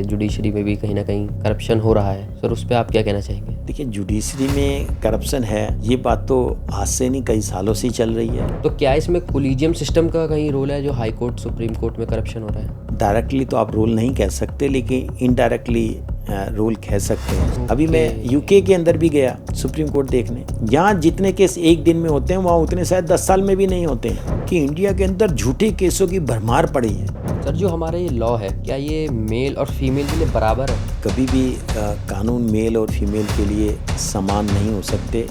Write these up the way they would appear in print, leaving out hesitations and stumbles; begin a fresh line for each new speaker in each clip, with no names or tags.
Judiciary में भी कहीं ना कहीं करप्शन हो रहा है, सर उस पर आप क्या कहना चाहेंगे?
देखिए, जुडिशरी में करप्शन है, ये बात तो आज से नहीं कई सालों से ही चल रही है।
तो क्या इसमें कोलिजियम सिस्टम का कहीं रोल है, जो हाई कोर्ट सुप्रीम कोर्ट में करप्शन हो रहा है?
डायरेक्टली तो आप रोल नहीं कह सकते, लेकिन इनडायरेक्टली रोल कह सकते हैं। अभी मैं यूके के अंदर भी गया सुप्रीम कोर्ट देखने। यहाँ जितने केस एक दिन में होते हैं, वहाँ उतने शायद 10 साल में भी नहीं होते हैं। कि इंडिया के अंदर झूठे केसों की भरमार पड़ी है।
सर जो हमारा ये लॉ है, क्या ये मेल और फीमेल के लिए बराबर है?
कभी भी कानून मेल और फीमेल के लिए समान नहीं हो सकते।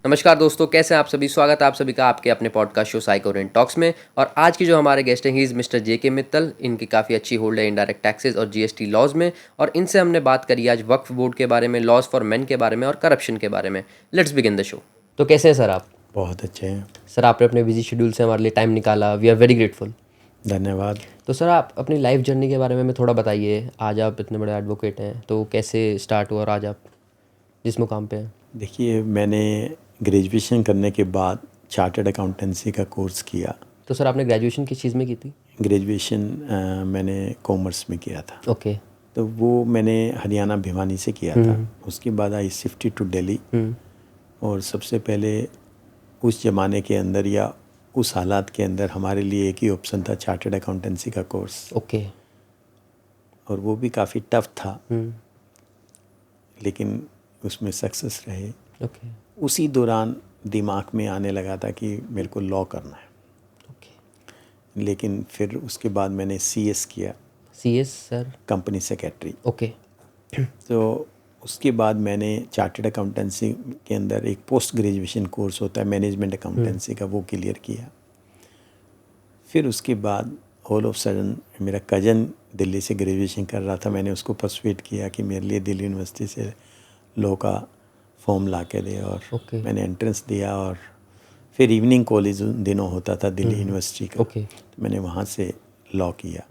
नमस्कार दोस्तों, कैसे हैं आप सभी? स्वागत है आप सभी का आपके अपने पॉडकास्ट शो साइकोरेंट टॉक्स में। और आज की जो हमारे गेस्ट हैं, he is mister JK. Mittal. इनकी काफ़ी अच्छी होल्ड है इनडायरेक्ट टैक्सेस और जीएसटी लॉज में, और इनसे हमने बात करी आज वक्फ बोर्ड के बारे में, लॉज फॉर मेन के बारे में और करप्शन के बारे में। Let's begin the show. तो कैसे हैं सर आप?
बहुत अच्छे हैं
सर, आपने अपने बिजी शेड्यूल से हमारे लिए टाइम निकाला, वी आर वेरी ग्रेटफुल।
धन्यवाद।
तो सर आप अपनी लाइफ जर्नी के बारे में थोड़ा बताइए। आज आप इतने बड़े एडवोकेट हैं, तो कैसे स्टार्ट हुआ और आज आप जिस मुकाम पे हैं?
देखिए, मैंने ग्रेजुएशन करने के बाद चार्टर्ड अकाउंटेंसी का कोर्स किया।
तो सर आपने ग्रेजुएशन किस चीज़ में की थी?
ग्रेजुएशन मैंने कॉमर्स में किया था।
ओके।
तो वो मैंने हरियाणा भिवानी से किया था। उसके बाद आई शिफ्टेड टू दिल्ली। और सबसे पहले उस ज़माने के अंदर या उस हालात के अंदर हमारे लिए एक ही ऑप्शन था, चार्टर्ड अकाउंटेंसी का कोर्स।
ओके।
और वो भी काफ़ी टफ था, लेकिन उसमें सक्सेस रहे।
ओके।
उसी दौरान दिमाग में आने लगा था कि मेरे को लॉ करना है।
ओके।
लेकिन फिर उसके बाद मैंने सीएस किया।
CS sir?
Company secretary.
Okay.
तो उसके बाद मैंने चार्टर्ड अकाउंटेंसी के अंदर एक पोस्ट ग्रेजुएशन कोर्स होता है मैनेजमेंट अकाउंटेंसी का, वो क्लियर किया। फिर उसके बाद ऑल ऑफ सडन मेरा कज़न दिल्ली से ग्रेजुएशन कर रहा था। मैंने उसको पर्सुएट किया कि मेरे लिए दिल्ली यूनिवर्सिटी से लॉ का फॉर्म ला के दे, और मैंने एंट्रेंस दिया। और फिर इवनिंग कॉलेज उन दिनों होता था दिल्ली यूनिवर्सिटी का। तो मैंने वहाँ से लॉ किया।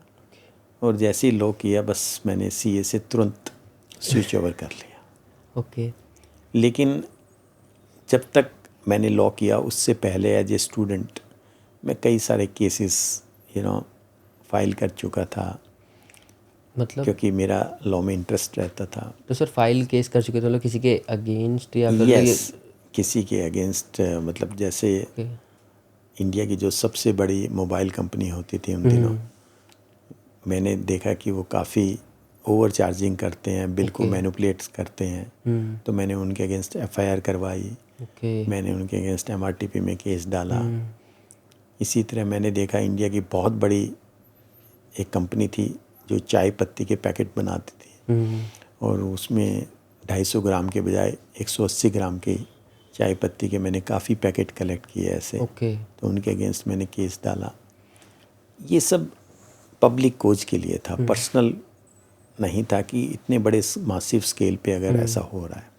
और जैसे ही लॉ किया, बस मैंने सीए से तुरंत स्विच ओवर कर लिया।
ओके।
लेकिन जब तक मैंने लॉ किया, उससे पहले एज ए स्टूडेंट मैं कई सारे केसेस फाइल कर चुका था।
मतलब
क्योंकि मेरा लॉ में इंटरेस्ट रहता था।
तो सर फाइल केस कर चुके थे, मतलब किसी के अगेंस्ट या फिर?
यस, किसी के अगेंस्ट। मतलब जैसे इंडिया की जो सबसे बड़ी मोबाइल कंपनी होती थी उन दिनों, मैंने देखा कि वो काफ़ी ओवर चार्जिंग करते हैं, बिल को मैनिपुलेट करते हैं। तो मैंने उनके अगेंस्ट एफआईआर करवाई। मैंने उनके अगेंस्ट एमआरटीपी में केस डाला। इसी तरह मैंने देखा इंडिया की बहुत बड़ी एक कंपनी थी जो चाय पत्ती के पैकेट बनाती थी, और उसमें 250 ग्राम के बजाय 180 ग्राम की चाय पत्ती के मैंने काफ़ी पैकेट कलेक्ट किए ऐसे। तो उनके अगेंस्ट मैंने केस डाला। ये सब पब्लिक कोज के लिए था, पर्सनल नहीं था कि इतने बड़े मासिव स्केल पे अगर ऐसा हो रहा है।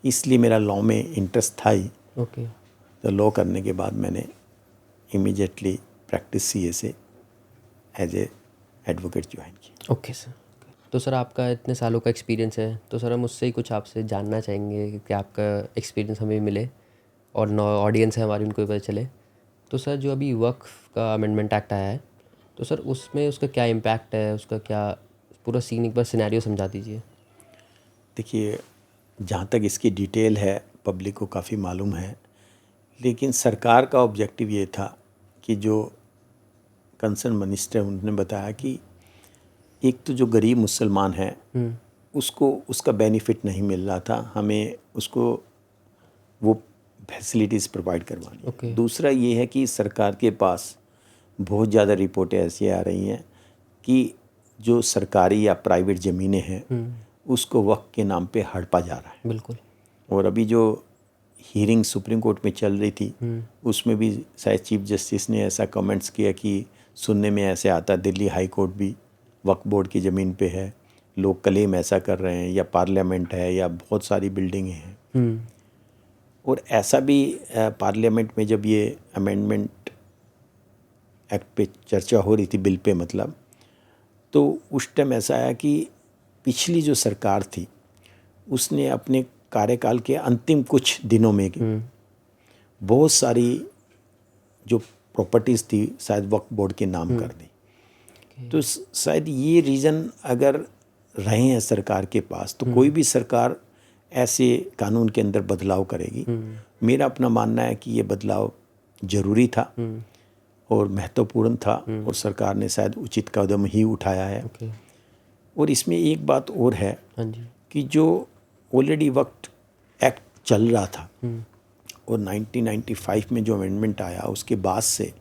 इसलिए मेरा लॉ में इंटरेस्ट था ही। तो लॉ करने के बाद मैंने इमीडिएटली प्रैक्टिस सीए से एज ए एडवोकेट ज्वाइन की।
Okay sir. तो सर आपका इतने सालों का एक्सपीरियंस है, तो सर हम उससे ही कुछ आपसे जानना चाहेंगे कि आपका एक्सपीरियंस हमें मिले और ऑडियंस है हमारी, उनको भी पता चले। तो सर जो अभी वक्फ का अमेंडमेंट एक्ट आया है, तो सर उसमें उसका क्या इम्पैक्ट है, उसका क्या पूरा सीन एक बार सिनेरियो समझा दीजिए।
देखिए, जहाँ तक इसकी डिटेल है पब्लिक को काफ़ी मालूम है, लेकिन सरकार का ऑब्जेक्टिव ये था कि जो कंसर्न मिनिस्टर उन्होंने बताया कि एक तो जो गरीब मुसलमान है उसको उसका बेनिफिट नहीं मिल रहा था, हमें उसको वो फैसिलिटीज़ प्रोवाइड करवानी। दूसरा ये है कि सरकार के पास बहुत ज़्यादा रिपोर्टें ऐसी आ रही हैं कि जो सरकारी या प्राइवेट ज़मीनें हैं उसको वक्फ के नाम पे हड़पा जा रहा है।
बिल्कुल।
और अभी जो हियरिंग सुप्रीम कोर्ट में चल रही थी, उसमें भी शायद चीफ जस्टिस ने ऐसा कमेंट्स किया कि सुनने में ऐसे आता दिल्ली हाई कोर्ट भी वक्फ बोर्ड की ज़मीन पे है, लोग क्लेम ऐसा कर रहे हैं, या पार्लियामेंट है या बहुत सारी बिल्डिंगें हैं। और ऐसा भी पार्लियामेंट में जब ये अमेंडमेंट एक्ट पे चर्चा हो रही थी, बिल पे मतलब, तो उस टाइम ऐसा आया कि पिछली जो सरकार थी उसने अपने कार्यकाल के अंतिम कुछ दिनों में बहुत सारी जो प्रॉपर्टीज़ थी शायद वक्फ बोर्ड के नाम कर दी। तो शायद ये रीज़न अगर रहे हैं सरकार के पास, तो कोई भी सरकार ऐसे कानून के अंदर बदलाव करेगी। मेरा अपना मानना है कि ये बदलाव ज़रूरी था और महत्वपूर्ण था, और सरकार ने शायद उचित कदम ही उठाया है। और इसमें एक बात और है कि जो ऑलरेडी वक्त एक्ट चल रहा था और 1995 में जो अमेंडमेंट आया, उसके बाद से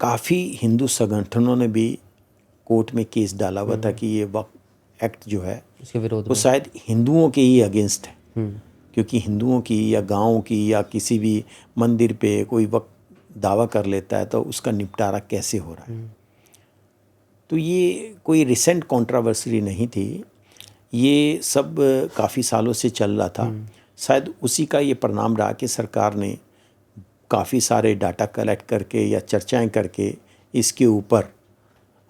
काफ़ी हिंदू संगठनों ने भी कोर्ट में केस डाला हुआ था कि ये वक्फ एक्ट जो है
उसके विरोध
वो शायद हिंदुओं के ही अगेंस्ट है, क्योंकि हिंदुओं की या गाँव की या किसी भी मंदिर पे कोई वक्फ दावा कर लेता है तो उसका निपटारा कैसे हो रहा है। तो ये कोई रिसेंट कंट्रोवर्सी नहीं थी, ये सब काफ़ी सालों से चल रहा था। शायद उसी का ये परिणाम रहा कि सरकार ने काफ़ी सारे डाटा कलेक्ट करके या चर्चाएं करके इसके ऊपर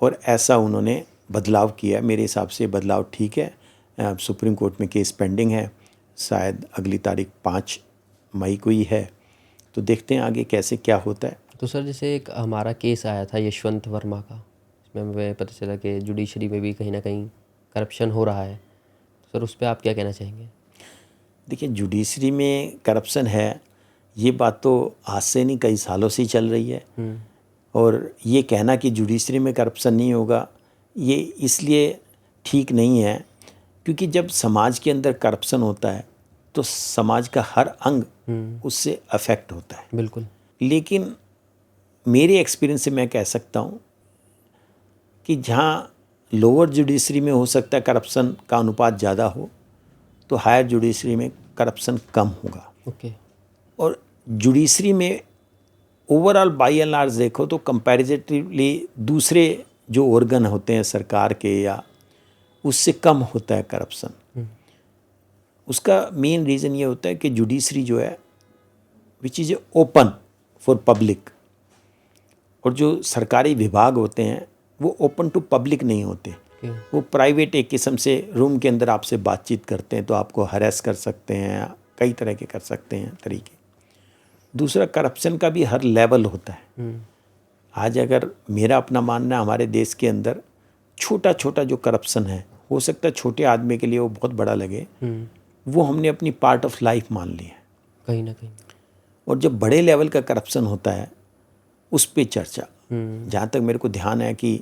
और ऐसा उन्होंने बदलाव किया। मेरे हिसाब से बदलाव ठीक है। सुप्रीम कोर्ट में केस पेंडिंग है, शायद अगली तारीख 5 मई को ही है, तो देखते हैं आगे कैसे क्या होता है।
तो सर जैसे एक हमारा केस आया था यशवंत वर्मा का, इसमें हमें पता चला कि जुडिशरी में भी कहीं ना कहीं करप्शन हो रहा है, तो सर उस पर आप क्या कहना चाहेंगे?
देखिए, जुडिशरी में करप्शन है, ये बात तो आज से नहीं कई सालों से ही चल रही है। और ये कहना कि जुडिशरी में करप्शन नहीं होगा, ये इसलिए ठीक नहीं है क्योंकि जब समाज के अंदर करप्शन होता है तो समाज का हर अंग उससे अफेक्ट होता है।
बिल्कुल।
लेकिन मेरे एक्सपीरियंस से मैं कह सकता हूँ कि जहाँ लोअर जुडिशरी में हो सकता है करप्शन का अनुपात ज़्यादा हो, तो हायर जुडिशरी में करप्शन कम होगा।
ओके।
और जुडिशरी में ओवरऑल बाई एंड लार्ज देखो तो कंपैरेटिवली दूसरे जो ऑर्गन होते हैं सरकार के या उससे कम होता है करप्शन। उसका मेन रीज़न ये होता है कि जुडिशरी जो है which is open for public, और जो सरकारी विभाग होते हैं वो ओपन टू पब्लिक नहीं होते। वो प्राइवेट एक किस्म से रूम के अंदर आपसे बातचीत करते हैं तो आपको हरेस कर सकते हैं, कई तरह के कर सकते हैं तरीके। दूसरा, करप्शन का भी हर लेवल होता है। आज अगर मेरा अपना मानना है, हमारे देश के अंदर छोटा छोटा जो करप्शन है, हो सकता है छोटे आदमी के लिए वो बहुत बड़ा लगे, वो हमने अपनी पार्ट ऑफ लाइफ मान ली है
कहीं ना कहीं।
और जब बड़े लेवल का करप्शन होता है उस पे चर्चा, जहाँ तक मेरे को ध्यान है कि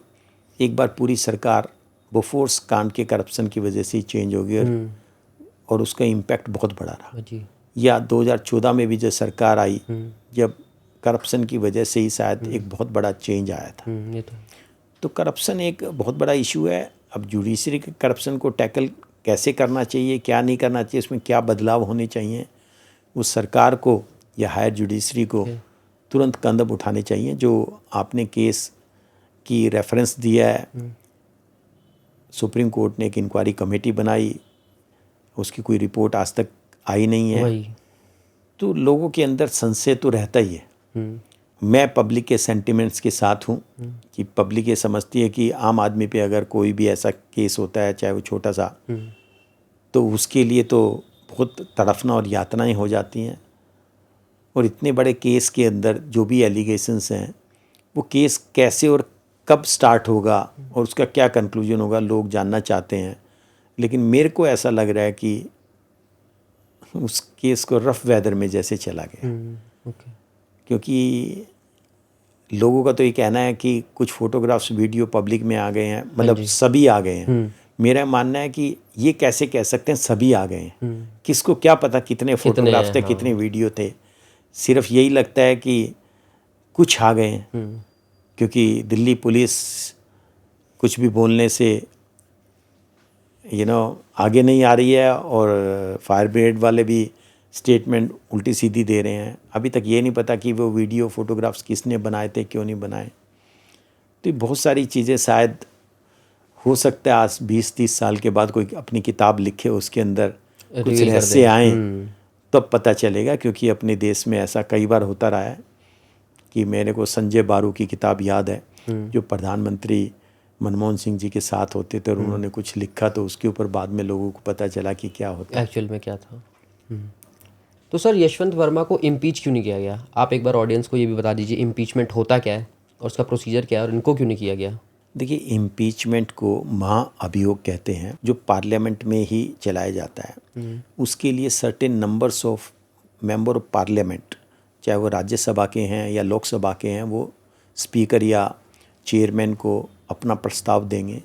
एक बार पूरी सरकार बोफोर्स कांड के करप्शन की वजह से ही चेंज हो गई और उसका इम्पैक्ट बहुत बड़ा रहा
जी।
या 2014 में भी जो सरकार आई, जब करप्शन की वजह से ही शायद एक बहुत बड़ा चेंज आया था।
ये
तो करप्शन एक बहुत बड़ा इशू है। अब जुडिशरी के करप्शन को टैकल कैसे करना चाहिए, क्या नहीं करना चाहिए, उसमें क्या बदलाव होने चाहिए, उस सरकार को या हायर जुडिशरी को तुरंत कदम उठाने चाहिए। जो आपने केस की रेफरेंस दिया है, सुप्रीम कोर्ट ने एक इंक्वायरी कमेटी बनाई, उसकी कोई रिपोर्ट आज तक आई नहीं है। तो लोगों के अंदर संशय तो रहता ही है। मैं पब्लिक के सेंटिमेंट्स के साथ हूँ कि पब्लिक ये समझती है कि आम आदमी पे अगर कोई भी ऐसा केस होता है, चाहे वो छोटा सा, तो उसके लिए तो बहुत तड़फना और यातनाएं हो जाती हैं। और इतने बड़े केस के अंदर जो भी एलिगेशंस हैं, वो केस कैसे और कब स्टार्ट होगा और उसका क्या कंक्लूजन होगा, लोग जानना चाहते हैं। लेकिन मेरे को ऐसा लग रहा है कि उस केस को रफ वेदर में जैसे चला गया। क्योंकि लोगों का तो ये कहना है कि कुछ फोटोग्राफ्स वीडियो पब्लिक में आ गए हैं, मतलब सभी आ गए हैं। मेरा मानना है कि ये कैसे कह सकते हैं सभी आ गए हैं, किसको क्या पता कितने फोटोग्राफ्स थे, कितने वीडियो थे। सिर्फ यही लगता है कि कुछ आ गए हैं, क्योंकि दिल्ली पुलिस कुछ भी बोलने से आगे नहीं आ रही है और फायर ब्रिगेड वाले भी स्टेटमेंट उल्टी सीधी दे रहे हैं। अभी तक ये नहीं पता कि वो वीडियो फोटोग्राफ्स किसने बनाए थे, क्यों नहीं बनाए। तो बहुत सारी चीज़ें शायद हो सकता है आज 20-30 साल के बाद कोई अपनी किताब लिखे, उसके अंदर कुछ रहस्य आए, तब पता चलेगा। क्योंकि अपने देश में ऐसा कई बार होता रहा है कि मेरे को संजय बारू की किताब याद है, जो प्रधानमंत्री मनमोहन सिंह जी के साथ होते थे और उन्होंने कुछ लिखा, तो उसके ऊपर बाद में लोगों को पता चला कि क्या होता है,
एक्चुअल में क्या था। तो सर यशवंत वर्मा को इम्पीच क्यों नहीं किया गया? आप एक बार ऑडियंस को ये भी बता दीजिए इम्पीचमेंट होता क्या है और उसका प्रोसीजर क्या है और इनको क्यों नहीं किया गया?
देखिए, इम्पीचमेंट को महाअभियोग कहते हैं, जो पार्लियामेंट में ही चलाया जाता है। उसके लिए certain numbers of member of parliament, चाहे वो राज्यसभा के हैं या लोकसभा के हैं, वो स्पीकर या चेयरमैन को अपना प्रस्ताव देंगे।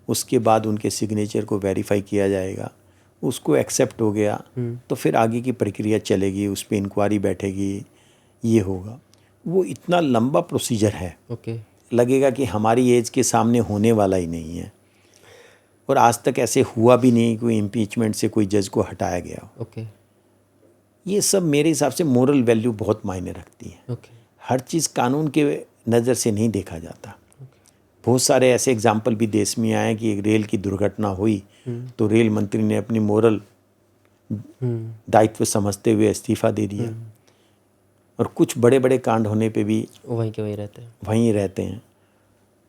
उसके बाद उनके सिग्नेचर को वेरीफाई किया जाएगा, उसको एक्सेप्ट हो गया तो फिर आगे की प्रक्रिया चलेगी, उस पर इंक्वायरी बैठेगी, ये होगा। वो इतना लंबा प्रोसीजर है, लगेगा कि हमारी एज के सामने होने वाला ही नहीं है। और आज तक ऐसे हुआ भी नहीं कोई इम्पीचमेंट से कोई जज को हटाया गया हो। ये सब मेरे हिसाब से मोरल वैल्यू बहुत मायने रखती है। हर चीज़ कानून के नज़र से नहीं देखा जाता। बहुत सारे ऐसे एग्जाम्पल भी देश में आए कि एक रेल की दुर्घटना हुई तो रेल मंत्री ने अपनी मोरल दायित्व समझते हुए इस्तीफा दे दिया। और कुछ बड़े बड़े कांड होने पे भी
वहीं के वहीं रहते हैं।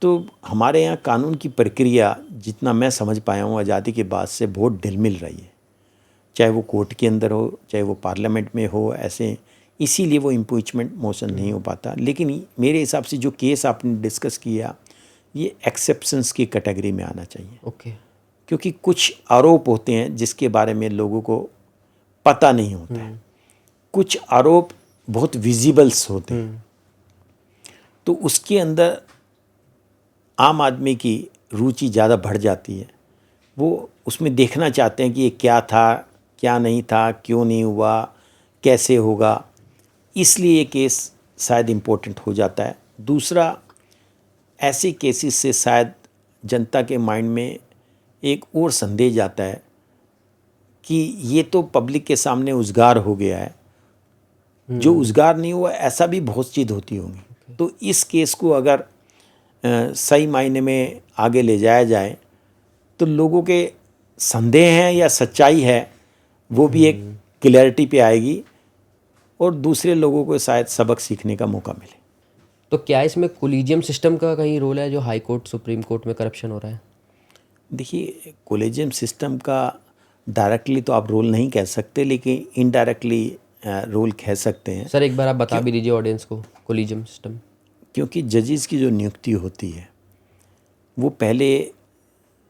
तो हमारे यहाँ कानून की प्रक्रिया, जितना मैं समझ पाया हूँ, आज़ादी के बाद से बहुत ढिलमिल रही है। चाहे वो कोर्ट के अंदर हो, चाहे वो पार्लियामेंट में हो, ऐसे इसीलिए वो इम्पीचमेंट मोशन नहीं हो पाता। लेकिन मेरे हिसाब से जो केस आपने डिस्कस किया, ये एक्सेप्शंस की कैटेगरी में आना चाहिए। क्योंकि कुछ आरोप होते हैं जिसके बारे में लोगों को पता नहीं होता है। कुछ आरोप बहुत विजिबल्स होते हैं, तो उसके अंदर आम आदमी की रुचि ज़्यादा बढ़ जाती है। वो उसमें देखना चाहते हैं कि ये क्या था, क्या नहीं था, क्यों नहीं हुआ, कैसे होगा। इसलिए ये केस शायद इम्पोर्टेंट हो जाता है। दूसरा, ऐसे केसेस से शायद जनता के माइंड में एक और संदेह जाता है कि ये तो पब्लिक के सामने उजगार हो गया है, जो उजगार नहीं हुआ ऐसा भी बहुत चीज़ होती होंगी। तो इस केस को अगर सही मायने में आगे ले जाया जाए तो लोगों के संदेह हैं या सच्चाई है, वो भी एक क्लैरिटी पे आएगी और दूसरे लोगों को शायद सबक सीखने का मौका मिले।
तो क्या इसमें कोलिजियम सिस्टम का कहीं रोल है, जो हाई कोर्ट सुप्रीम कोर्ट में करप्शन हो रहा है?
देखिए, कोलिजियम सिस्टम का डायरेक्टली तो आप रोल नहीं कह सकते, लेकिन इनडायरेक्टली रोल कह सकते हैं।
सर एक बार आप बता भी दीजिए ऑडियंस को कोलिजियम सिस्टम।
क्योंकि जजेस की जो नियुक्ति होती है वो पहले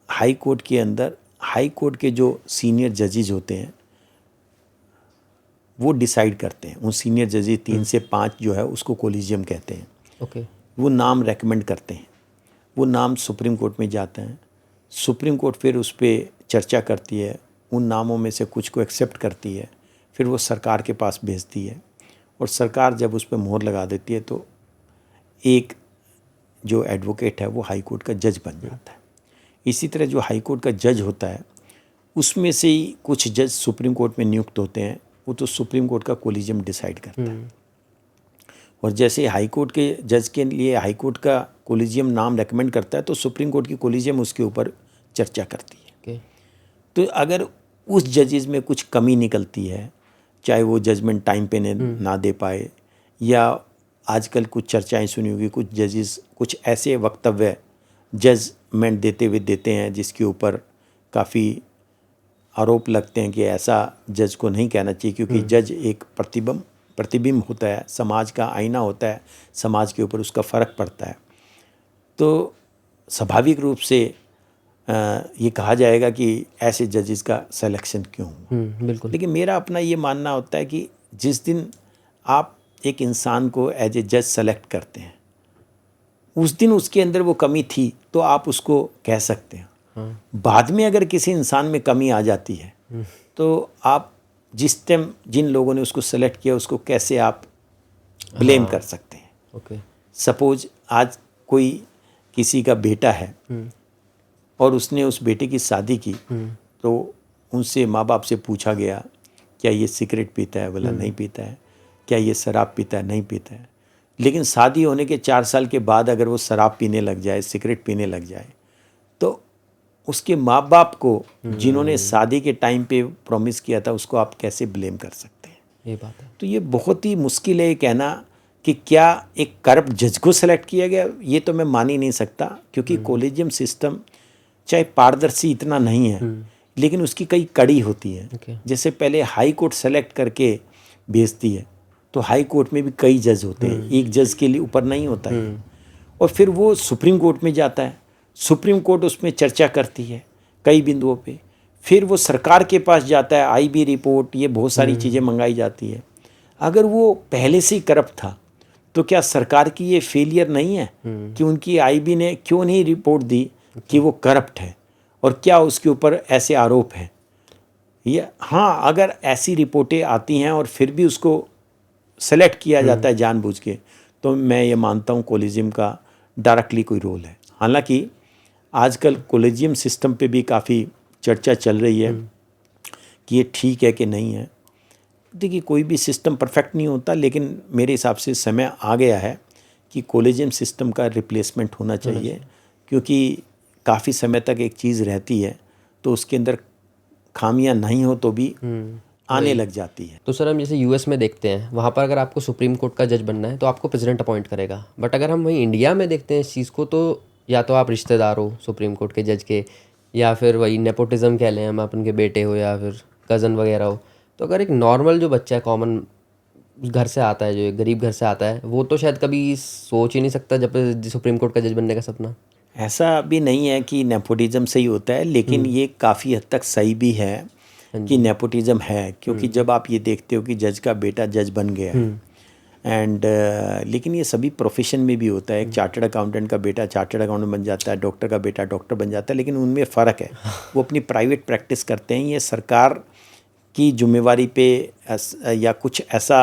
हाई कोर्ट के अंदर, हाई कोर्ट के जो सीनियर जजेस होते हैं वो डिसाइड करते हैं। उन सीनियर जजेस 3 से 5 जो है उसको कोलिजियम कहते हैं। वो नाम रेकमेंड करते हैं, वो नाम सुप्रीम कोर्ट में जाता है। सुप्रीम कोर्ट फिर उस पर चर्चा करती है, उन नामों में से कुछ को एक्सेप्ट करती है, फिर वो सरकार के पास भेजती है और सरकार जब उस पर मोहर लगा देती है तो एक जो एडवोकेट है वो हाई कोर्ट का जज बन जाता है। इसी तरह जो हाई कोर्ट का जज होता है उसमें से ही कुछ जज सुप्रीम कोर्ट में नियुक्त होते हैं, वो तो सुप्रीम कोर्ट का कोलिजियम डिसाइड करता है। और जैसे हाई कोर्ट के जज के लिए हाई कोर्ट का कोलिजियम नाम रेकमेंड करता है तो सुप्रीम कोर्ट की कोलिजियम उसके ऊपर चर्चा करती है। तो अगर उस जजेस में कुछ कमी निकलती है, चाहे वो जजमेंट टाइम पे ना दे पाए, या आजकल कुछ चर्चाएं सुनी होगी, कुछ जजेस कुछ ऐसे वक्तव्य जजमेंट देते हुए देते हैं जिसके ऊपर काफ़ी आरोप लगते हैं कि ऐसा जज को नहीं कहना चाहिए, क्योंकि जज एक प्रतिबिंब होता है, समाज का आईना होता है, समाज के ऊपर उसका फ़र्क पड़ता है। तो स्वाभाविक रूप से ये कहा जाएगा कि ऐसे जजेस का सिलेक्शन क्यों हुआ।
बिल्कुल।
लेकिन मेरा अपना ये मानना होता है कि जिस दिन आप एक इंसान को एज ए जज सेलेक्ट करते हैं, उस दिन उसके अंदर वो कमी थी तो आप उसको कह सकते हैं। बाद में अगर किसी इंसान में कमी आ जाती है तो आप जिस टाइम जिन लोगों ने उसको सेलेक्ट किया उसको कैसे आप ब्लेम कर सकते हैं। सपोज आज कोई किसी का बेटा है और उसने उस बेटे की शादी की, तो उनसे माँ बाप से पूछा गया क्या ये सिगरेट पीता है, बोला नहीं पीता है। क्या ये शराब पीता है, नहीं पीता है। लेकिन शादी होने के 4 साल के बाद अगर वो शराब पीने लग जाए, सिगरेट पीने लग जाए, तो उसके माँ बाप को जिन्होंने शादी के टाइम पे प्रॉमिस किया था उसको आप कैसे ब्लेम कर सकते हैं।
ये बात है।
तो ये बहुत ही मुश्किल है ये कहना कि क्या एक करप्ट जज को सेलेक्ट किया गया, ये तो मैं मान ही नहीं सकता। क्योंकि कोलिजियम सिस्टम चाहे पारदर्शी इतना नहीं है, लेकिन उसकी कई कड़ी होती है। जैसे पहले हाई कोर्ट सेलेक्ट करके भेजती है, तो हाई कोर्ट में भी कई जज होते हैं, एक जज के लिए ऊपर नहीं होता है। और फिर वो सुप्रीम कोर्ट में जाता है, सुप्रीम कोर्ट उसमें चर्चा करती है कई बिंदुओं पे, फिर वो सरकार के पास जाता है, आईबी रिपोर्ट, ये बहुत सारी चीज़ें मंगाई जाती है। अगर वो पहले से ही करप्ट था तो क्या सरकार की ये फेलियर नहीं है कि उनकी आईबी ने क्यों नहीं रिपोर्ट दी कि वो करप्ट है, और क्या उसके ऊपर ऐसे आरोप हैं? ये हाँ, अगर ऐसी रिपोर्टें आती हैं और फिर भी उसको सेलेक्ट किया जाता है जानबूझ के, तो मैं ये मानता हूँ कोलिजियम का डायरेक्टली कोई रोल है। हालांकि आजकल कोलिजियम सिस्टम पे भी काफ़ी चर्चा चल रही है कि ये ठीक है कि नहीं है। देखिए, कोई भी सिस्टम परफेक्ट नहीं होता, लेकिन मेरे हिसाब से समय आ गया है कि कोलिजियम सिस्टम का रिप्लेसमेंट होना चाहिए, क्योंकि काफ़ी समय तक एक चीज़ रहती है तो उसके अंदर खामियां नहीं हो तो भी आने लग जाती है।
तो सर हम जैसे यूएस में देखते हैं, वहाँ पर अगर आपको सुप्रीम कोर्ट का जज बनना है तो आपको प्रेसिडेंट अपॉइंट करेगा। बट अगर हम वहीं इंडिया में देखते हैं इस चीज़ को, तो या तो आप रिश्तेदार हो सुप्रीम कोर्ट के जज के, या फिर वही नेपोटिज्म कह लें हम, आप उनके बेटे हो या फिर कज़न वगैरह हो। तो अगर एक नॉर्मल जो बच्चा है, कॉमन घर से आता है, जो एक गरीब घर से आता है, वो तो शायद कभी सोच ही नहीं सकता जब सुप्रीम कोर्ट का जज बनने का सपना।
ऐसा भी नहीं है कि नेपोटिज्म सही होता है, लेकिन ये काफ़ी हद तक सही भी है कि नेपोटिज्म है, क्योंकि जब आप ये देखते हो कि जज का बेटा जज बन गया एंड लेकिन ये सभी प्रोफेशन में भी होता है। एक चार्टर्ड अकाउंटेंट का बेटा चार्टर्ड अकाउंटेंट बन जाता है, डॉक्टर का बेटा डॉक्टर बन जाता है, लेकिन उनमें फ़र्क है, वो अपनी प्राइवेट प्रैक्टिस करते हैं। ये सरकार की जिम्मेवारी पे या कुछ ऐसा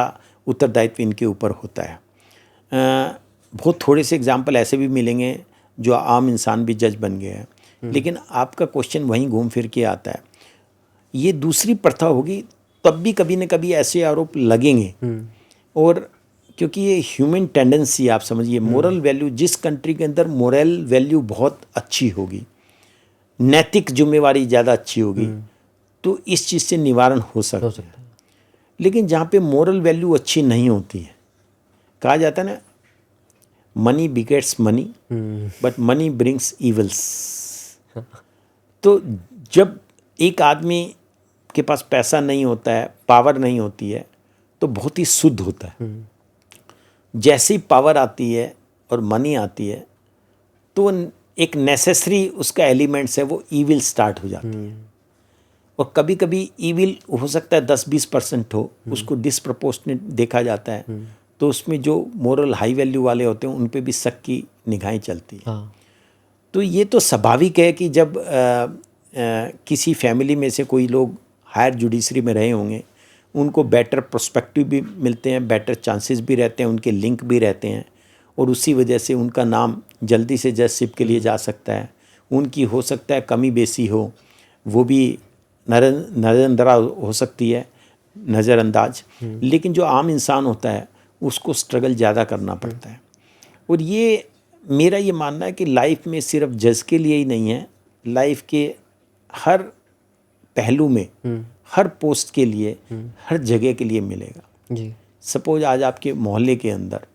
उत्तरदायित्व इनके ऊपर होता है। बहुत थोड़े से एग्जाम्पल ऐसे भी मिलेंगे जो आम इंसान भी जज बन गए हैं। लेकिन आपका क्वेश्चन वहीं घूम फिर के आता है, ये दूसरी प्रथा होगी तब भी कभी न कभी ऐसे आरोप लगेंगे। और क्योंकि ये ह्यूमन टेंडेंसी, आप समझिए, मोरल वैल्यू, जिस कंट्री के अंदर मोरल वैल्यू बहुत अच्छी होगी, नैतिक जिम्मेवारी ज़्यादा अच्छी होगी, तो इस चीज़ से निवारण हो सकता है। लेकिन जहाँ पे मोरल वैल्यू अच्छी नहीं होती है, कहा जाता है ना, money begets money but money brings evils. तो जब एक आदमी के पास पैसा नहीं होता है, पावर नहीं होती है, तो बहुत ही शुद्ध होता है। जैसे ही पावर आती है और मनी आती है, तो एक नेसेसरी उसका एलिमेंट्स है, वो ईविल स्टार्ट हो जाती है। और कभी कभी ईविल हो सकता है 10-20% हो, उसको डिसप्रपोर्शनेट देखा जाता है, तो उसमें जो मोरल हाई वैल्यू वाले होते हैं उन पे भी शक की निगाहें चलती है। तो ये तो स्वाभाविक है कि जब किसी फैमिली में से कोई लोग हायर जुडिशरी में रहे होंगे, उनको बेटर प्रोस्पेक्टिव भी मिलते हैं, बेटर चांसेस भी रहते हैं, उनके लिंक भी रहते हैं, और उसी वजह से उनका नाम जल्दी से जजशिप के लिए जा सकता है। उनकी हो सकता है कमी बेसी हो, वो भी नज़रअंदाज हो सकती है, नज़रअंदाज। लेकिन जो आम इंसान होता है उसको स्ट्रगल ज़्यादा करना पड़ता है। और ये मेरा ये मानना है कि लाइफ में सिर्फ जज के लिए ही नहीं है, लाइफ के हर पहलू में, हर पोस्ट के लिए, हर जगह के लिए मिलेगा जी। सपोज आज आपके मोहल्ले के अंदर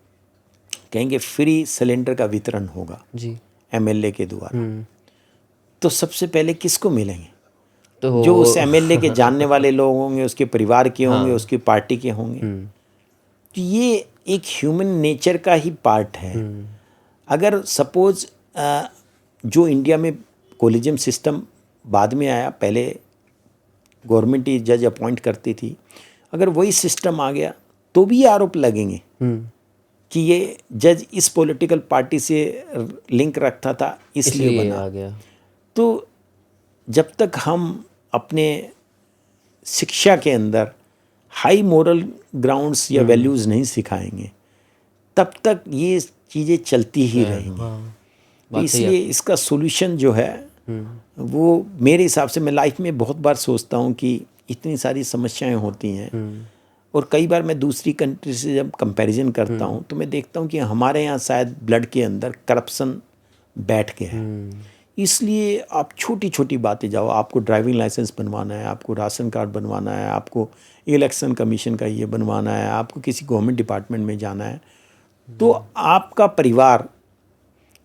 कहेंगे फ्री सिलेंडर का वितरण होगा जी, एमएलए के द्वारा, तो सबसे पहले किसको मिलेंगे? तो जो उस एमएलए के जानने वाले लोग होंगे, उसके परिवार के होंगे, उसकी पार्टी के होंगे। तो ये एक ह्यूमन नेचर का ही पार्ट है। अगर सपोज जो इंडिया में कोलिजियम सिस्टम बाद में आया, पहले गवर्नमेंट ही जज अपॉइंट करती थी, अगर वही सिस्टम आ गया तो भी आरोप लगेंगे कि ये जज इस पॉलिटिकल पार्टी से लिंक रखता था, इसलिए बना आ गया। तो जब तक हम अपने शिक्षा के अंदर हाई मोरल ग्राउंड्स या वैल्यूज़ नहीं सिखाएंगे, तब तक ये चीज़ें चलती ही रहेंगी। इसलिए इसका सॉल्यूशन जो है वो मेरे हिसाब से, मैं लाइफ में बहुत बार सोचता हूँ कि इतनी सारी समस्याएं होती हैं, और कई बार मैं दूसरी कंट्री से जब कंपैरिजन करता हूँ तो मैं देखता हूँ कि हमारे यहाँ शायद ब्लड के अंदर करप्शन बैठ गया है। इसलिए आप छोटी छोटी बातें जाओ, आपको ड्राइविंग लाइसेंस बनवाना है, आपको राशन कार्ड बनवाना है, आपको इलेक्शन कमीशन का ये बनवाना है, आपको किसी गवर्नमेंट डिपार्टमेंट में जाना है, तो आपका परिवार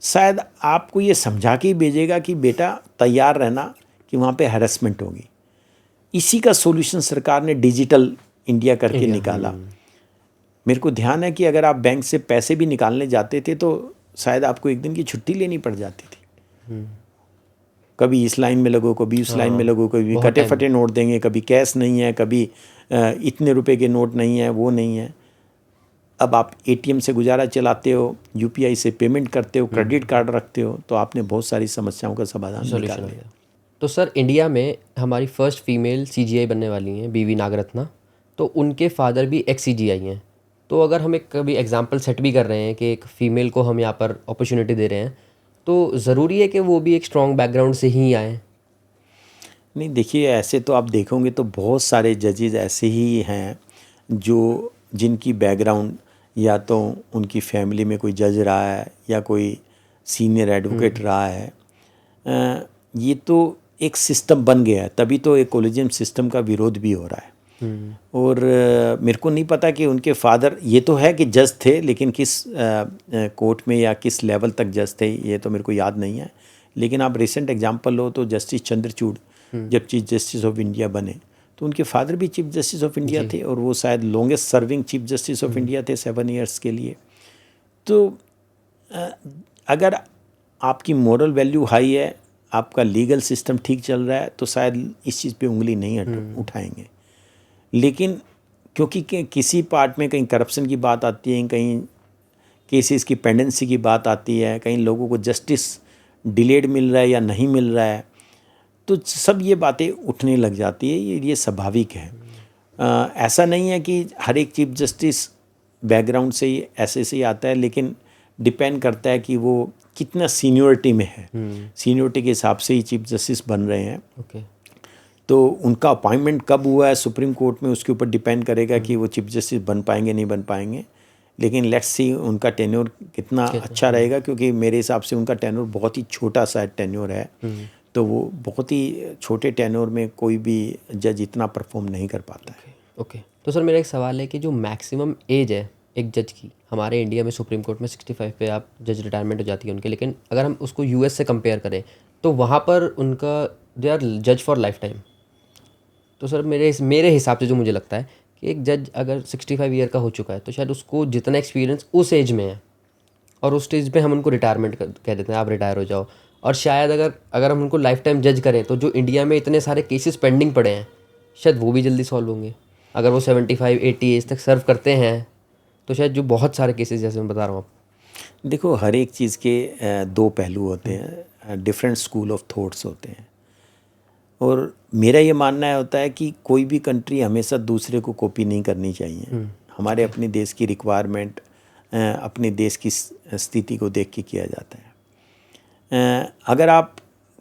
शायद आपको ये समझा के ही भेजेगा कि बेटा तैयार रहना कि वहाँ पे हैरेसमेंट होगी। इसी का सॉल्यूशन सरकार ने डिजिटल इंडिया करके निकाला। मेरे को ध्यान है कि अगर आप बैंक से पैसे भी निकालने जाते थे तो शायद आपको एक दिन की छुट्टी लेनी पड़ जाती थी। कभी इस लाइन में लगो, कभी उस लाइन में लगो, कभी कटे फटे नोट देंगे, कभी कैश नहीं है, कभी इतने रुपए के नोट नहीं है, वो नहीं है। अब आप एटीएम से गुजारा चलाते हो, यूपीआई से पेमेंट करते हो, क्रेडिट कार्ड रखते हो, तो आपने बहुत सारी समस्याओं का समाधान निकाल लिया।
तो सर इंडिया में हमारी फर्स्ट फीमेल सीजीआई बनने वाली हैं, बीवी नागरत्ना। तो उनके फादर भी एक्स सीजीआई हैं। तो अगर हम एक कभी एग्जांपल सेट भी कर रहे हैं कि एक फ़ीमेल को हम यहाँ पर अपॉर्चुनिटी दे रहे हैं, तो ज़रूरी है कि वो भी एक स्ट्रॉन्ग बैकग्राउंड से ही आएँ?
नहीं, देखिए ऐसे तो आप देखोगे तो बहुत सारे जजेस ऐसे ही हैं जो जिनकी बैकग्राउंड या तो उनकी फैमिली में कोई जज रहा है या कोई सीनियर एडवोकेट रहा है। ये तो एक सिस्टम बन गया है, तभी तो एक कॉलेजियम सिस्टम का विरोध भी हो रहा है। और मेरे को नहीं पता कि उनके फादर, ये तो है कि जज थे, लेकिन किस कोर्ट में या किस लेवल तक जज थे ये तो मेरे को याद नहीं है। लेकिन आप रिसेंट एग्जांपल लो तो जस्टिस चंद्रचूड़ जब चीफ जस्टिस ऑफ इंडिया बने तो उनके फादर भी चीफ जस्टिस ऑफ इंडिया थे और वो शायद longest serving chief justice of India थे 7 ईयर्स के लिए। तो अगर आपकी मॉरल वैल्यू हाई है, आपका लीगल सिस्टम ठीक चल रहा है, तो शायद इस चीज़ पे उंगली नहीं उठाएंगे। लेकिन क्योंकि किसी पार्ट में कहीं करप्शन की बात आती है, कहीं केसेस की पेंडेंसी की बात आती है, कहीं लोगों को जस्टिस डिलेड मिल रहा है या नहीं मिल रहा है, तो सब ये बातें उठने लग जाती है। ये स्वाभाविक है। ऐसा नहीं है कि हर एक चीफ जस्टिस बैकग्राउंड से ही ऐसे से ही आता है, लेकिन डिपेंड करता है कि वो कितना सीनियरिटी में है। सीनियरिटी के हिसाब से ही चीफ जस्टिस बन रहे हैं। तो उनका अपॉइंटमेंट कब हुआ है सुप्रीम कोर्ट में, उसके ऊपर डिपेंड करेगा कि वो चीफ जस्टिस बन पाएंगे नहीं बन पाएंगे। लेकिन लेट्स सी उनका टेन्योर कितना अच्छा रहेगा, क्योंकि मेरे हिसाब से उनका टेन्योर बहुत ही छोटा सा टेन्योर है। तो वो बहुत ही छोटे टेन्योर में कोई भी जज इतना परफॉर्म नहीं कर पाता है।
ओके। तो सर मेरा एक सवाल है कि जो मैक्सिमम एज है एक जज की हमारे इंडिया में सुप्रीम कोर्ट में 65 पे आप जज रिटायरमेंट हो जाती है उनके, लेकिन अगर हम उसको यूएस से कंपेयर करें तो वहाँ पर उनका दे आर जज फॉर लाइफ टाइम। तो सर मेरे हिसाब से जो मुझे लगता है कि एक जज अगर 65 ईयर का हो चुका है तो शायद उसको जितना एक्सपीरियंस उस एज में है और उस स्टेज पे हम उनको रिटायरमेंट कह देते हैं, आप रिटायर हो जाओ। और शायद अगर हम उनको लाइफ टाइम जज करें तो जो इंडिया में इतने सारे केसेस पेंडिंग पड़े हैं शायद वो भी जल्दी सॉल्व होंगे। अगर वो 75-80 एज तक सर्व करते हैं तो शायद जो बहुत सारे केसेस जैसे मैं बता रहा हूँ आप।
देखो, हर एक चीज़ के दो पहलू होते हैं, डिफरेंट स्कूल ऑफ थॉट्स होते हैं। और मेरा ये मानना होता है कि कोई भी कंट्री हमेशा दूसरे को कॉपी नहीं करनी चाहिए। हमारे अपने देश की रिक्वायरमेंट अपने देश की स्थिति को देख के किया जाता है। अगर आप